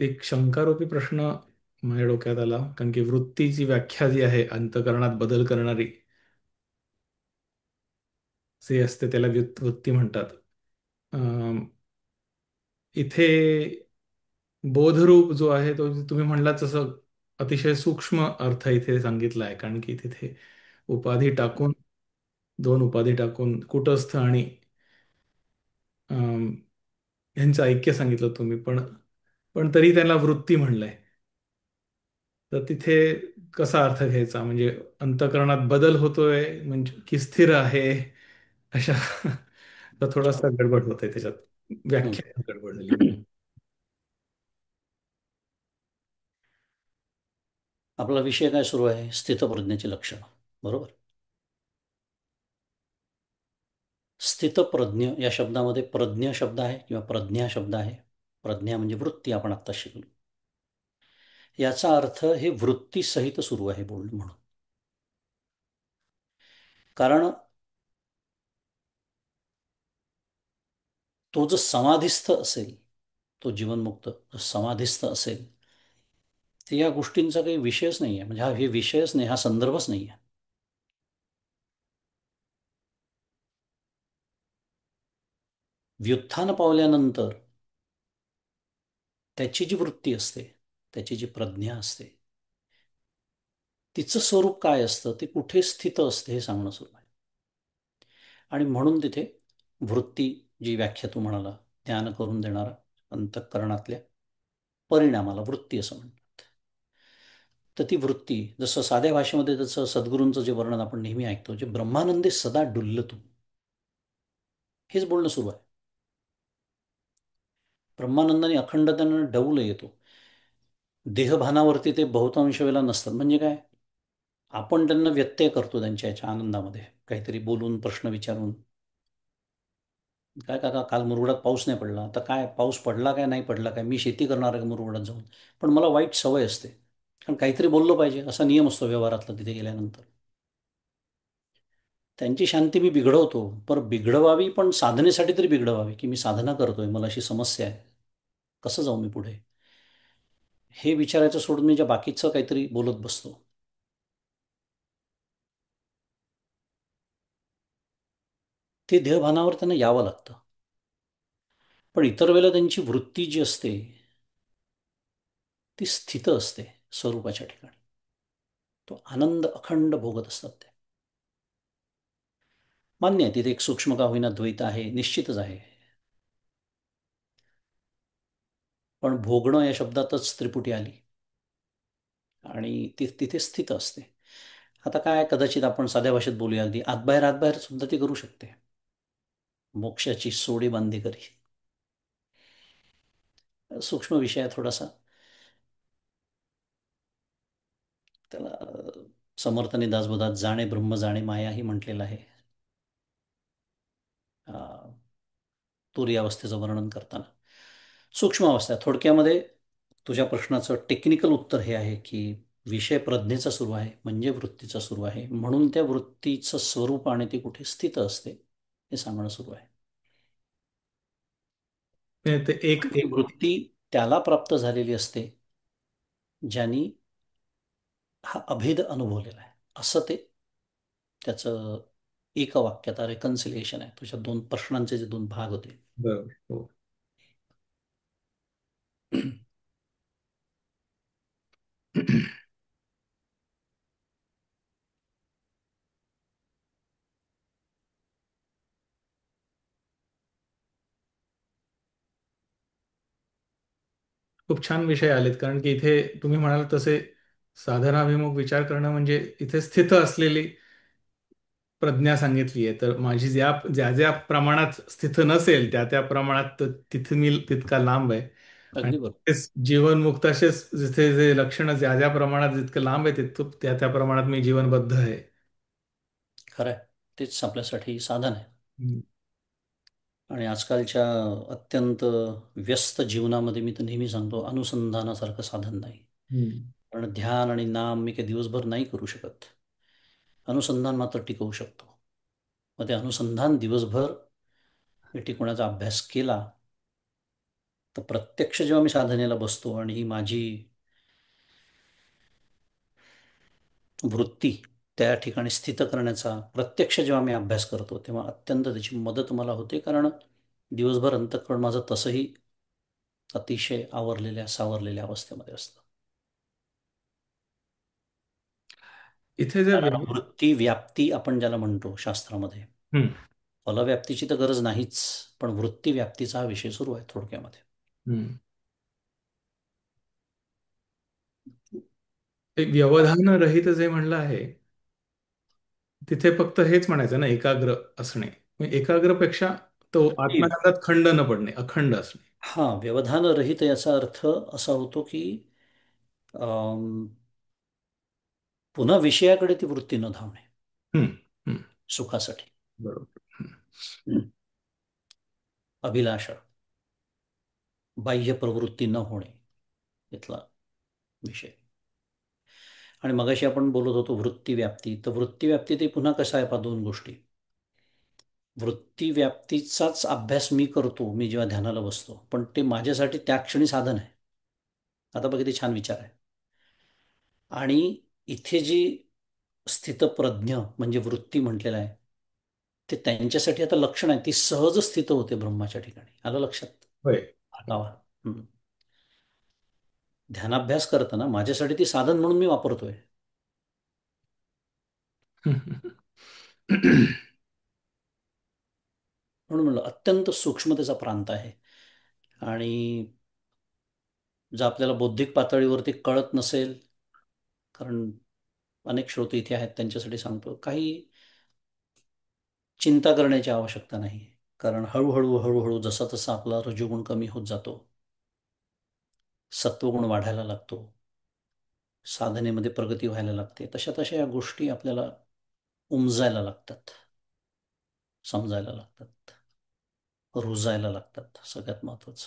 एक शंकारोपी प्रश्न माझ्या डोक्यात आला, कारण की वृत्तीची व्याख्या जी आहे अंतःकरणात बदल करणारी, जे असते त्याला वृत्ती म्हणतात. अं, इथे बोधरूप जो आहे तो तुम्ही म्हणलात तसं अतिशय सूक्ष्म अर्थ इथे सांगितला आहे, कारण की तिथे उपाधी टाकून दोन उपाधी टाकून कुटस्थ आणि अम, यांचं ऐक्य सांगितलं तुम्ही, पण पण तरी त्याला वृत्ती म्हणलंय. तर तिथे कसा अर्थ घ्यायचा? म्हणजे अंतःकरणात बदल होतोय म्हणजे की स्थिर आहे, अशा तर थोडासा गडबड होत आहे त्याच्यात, हं. व्याख्या गडबड झाली. आपला विषय काय सुरू आहे? स्थितप्रज्ञेची लक्षणं. बरोबर. स्थितप्रज्ञ या शब्दामध्ये प्रज्ञ शब्द आहे किंवा प्रज्ञा शब्द आहे. प्रज्ञा म्हणजे वृत्ती, आपण आत्ता शिकलो. याचा अर्थ हे वृत्तीसहित सुरू आहे बोलणं म्हणून. कारण तो जो समाधिस्थ असेल, तो जीवनमुक्त जो समाधिस्थ असेल, तर या गोष्टींचा काही विषयच नाही आहे. म्हणजे हा हे विषयच नाही, हा संदर्भच नाही आहे. व्युत्थान पावल्यानंतर त्याची जी वृत्ती असते, त्याची जी प्रज्ञा असते, तिचं स्वरूप काय असतं, ते कुठे स्थित असते, हे सांगणं सुरू आहे. आणि म्हणून तिथे वृत्ती, जी व्याख्या तू म्हणाला, ध्यान करून देणारा अंतःकरणातल्या परिणामाला वृत्ती असं म्हणतात. तर ती वृत्ती, जसं साध्या भाषेमध्ये जसं सद्गुरूंचं जे वर्णन आपण नेहमी ऐकतो, जे ब्रह्मानंदे सदा डुल्लतो, हेच बोलणं सुरू आहे. ब्रह्मानंदाने अखंड त्यांना डौल येतो. देहभानावरती ते बहुतांश वेळेला नसतात. म्हणजे काय, आपण त्यांना व्यत्यय करतो त्यांच्या याच्या आनंदामध्ये, काहीतरी बोलून, प्रश्न विचारून. काय काका, काल मुरगुडात पाऊस नाही पडला, आता काय पाऊस पडला काय नाही पडला काय, मी शेती करणार आहे का मुरगुडात जाऊन? पण मला वाईट सवय असते, कारण काहीतरी बोललं पाहिजे असा नियम असतो व्यवहारातला तिथे गेल्यानंतर. त्यांची शांती मी बिघडवतो, पण बिघडवावी पण साधनेसाठी तरी बिघडवावी, की मी साधना करतोय, मला अशी समस्या आहे, कसं जाऊ मी पुढे, हे विचारायचं सोडून मी ज्या बाकीचं काहीतरी बोलत बसतो. ते देहभानावर त्यांना यावं लागतं. पण इतर वेळेला त्यांची वृत्ती जी असते, ती स्थित असते स्वरूपाच्या ठिकाणी. तो आनंद अखंड भोगत असतात ते. मान्य आहे, तिथे एक सूक्ष्म का होईना द्वैत आहे, निश्चितच आहे. पण भोगणं या शब्दातच त्रिपुटी आली आणि ती तिथे स्थित असते. आता काय, कदाचित आपण साध्या भाषेत बोलूया, अगदी आतबाहेर आतबाहेर सुद्धा ती करू शकते. मोक्षाची सोडी बांधे करी, सूक्ष्म विषय आहे थोडासा. त्याला समर्थाने दासबोधात जाणे ब्रह्म जाणे माया ही म्हटलेलं आहे, तुरी अवस्थेचं वर्णन करताना. सूक्ष्म अवस्था थोडक्यामध्ये, तुझ्या प्रश्नाचं टेक्निकल उत्तर हे आहे की विषय प्रज्ञेचा सुरू आहे म्हणजे वृत्तीचा सुरू आहे, म्हणून त्या वृत्तीचं स्वरूप आणि ती कुठे स्थित असते हे सांगणं सुरू आहे. ते एक पण ती एक वृत्ती त्याला प्राप्त झालेली असते ज्यांनी हा अभेद अनुभवलेला आहे, असं ते त्याचं एका वाक्यात रेकन्सिलिएशन आहे. तुझ्या दोन प्रश्नांचे जे दोन भाग होते. बरोबर. हो. खूप छान विषय आलेत, कारण की इथे तुम्ही म्हणाल तसे साधनाभिमुख विचार करणं म्हणजे इथे स्थित असलेली प्रज्ञा सांगितली आहे. तर माझी ज्या ज्या प्रमाणात स्थित नसेल, त्या त्या प्रमाणात तिथे मी तितका लांब आहे. आणि अगदी बरोबर. तेच जीवनमुक्त असेच जिथे जे लक्षणं ज्या ज्या प्रमाणात जितकं लांब आहे, तिथं त्या त्या प्रमाणात मी जीवनबद्ध आहे. खरं आहे. तेच आपल्यासाठी साधन आहे. हम्म. आणि आजकालच्या अत्यंत व्यस्त जीवनामध्ये मी तर नेहमी सांगतो, अनुसंधानासारखं साधन नाही. हम्म. कारण ध्यान आणि नाम मी काही दिवसभर नाही करू शकत. अनुसंधान मात्र टिकवू शकतो. मग ते अनुसंधान दिवसभर मी टिकवण्याचा अभ्यास केला, तर प्रत्यक्ष जेव्हा मी साधनेला बसतो आणि ही माझी वृत्ती त्या ठिकाणी स्थित करण्याचा प्रत्यक्ष जेव्हा मी अभ्यास करतो, तेव्हा अत्यंत त्याची मदत मला होते. कारण दिवसभर अंतःकरण माझं तसंही अतिशय आवरलेल्या सावरलेल्या अवस्थेमध्ये असतं. इथे जे कारण वृत्ती व्याप्ती आपण ज्याला म्हणतो शास्त्रामध्ये, हम्म, फलव्याप्तीची तर गरज नाहीच, पण वृत्ती व्याप्तीचा हा विषय सुरू आहे थोडक्यामध्ये. हम्म. एक व्यवधान रहित जे म्हणलं आहे, तिथे फक्त हेच म्हणायचं ना, एकाग्र असणे. म्हणजे एकाग्रपेक्षा तो आत्मज्ञानात खंड न पडणे, अखंड असणे. हा, व्यवधानरहित याचा अर्थ असा होतो की अम, पुन्हा विषयाकडे ती वृत्ती न धावणे हम्म, हम्म. सुखासाठी. बरोबर. हम्म. हं. अभिलाषा, बाह्य प्रवृत्ती न होणे, इथला विषय. आणि मगाशी आपण बोलत होतो वृत्तीव्याप्ती, तर वृत्तीव्याप्ती ते पुन्हा कसं आहे पहा, दोन गोष्टी. वृत्तीव्याप्तीचाच अभ्यास मी करतो, मी जेव्हा ध्यानाला बसतो, पण ते माझ्यासाठी त्या क्षणी साधन आहे. आता बघा, किती छान विचार आहे. आणि इथे जी स्थितप्रज्ञ म्हणजे वृत्ती म्हटलेलं आहे, ते त्यांच्यासाठी आता लक्षण आहे, ती सहज स्थित होते ब्रह्माच्या ठिकाणी. आलं लक्षात? होय. आठवा. ध्यानाभ्यास करताना माझ्यासाठी ती साधन म्हणून मी वापरतोय. म्हणून म्हणलं अत्यंत सूक्ष्मतेचा प्रांत आहे. आणि जर आपल्याला बौद्धिक पातळीवरती कळत नसेल, कारण अनेक श्रोते इथे आहेत, त्यांच्यासाठी सांगतो, काही चिंता करण्याची आवश्यकता नाही. कारण हळूहळू हळूहळू जसा जसा आपला रजोगुण कमी होत जातो, सत्वगुण वाढायला लागतो, साधनेमध्ये प्रगती व्हायला लागते, तशा तशा या गोष्टी आपल्याला उमजायला लागतात, समजायला लागतात, रुजायला लागतात, सगळ्यात महत्वाचं.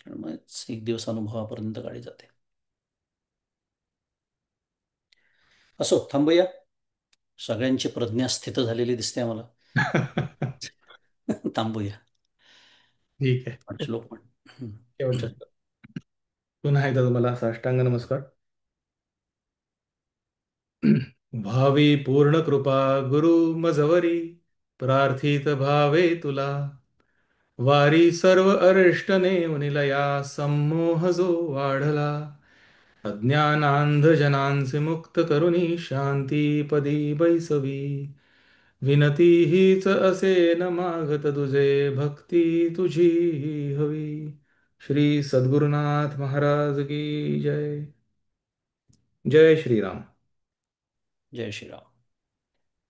आणि मग एक दिवस अनुभवापर्यंत गाडी जाते. असो, थांबूया. सगळ्यांची प्रज्ञा स्थित झालेली दिसते आम्हाला. थांबूया. ठीक आहे. पण श्लोक म्हण. शेवटचा श्लोक. पुन्हा एकदा तुम्हाला साष्टांग नमस्कार. भावी पूर्ण कृपा गुरु मजवरी, प्रार्थित भावे तुला, वारी सर्व अरिष्ट नेवनिलया, संमोह जो वाढला, अज्ञानांध जनांचे मुक्त करुणी, शांती पदी बैसवी, विनती हीच असे न मागत तुझे, भक्ती तुझी हवी. श्री सद्गुरुनाथ महाराज की जय. जय श्रीराम. जय श्रीराम.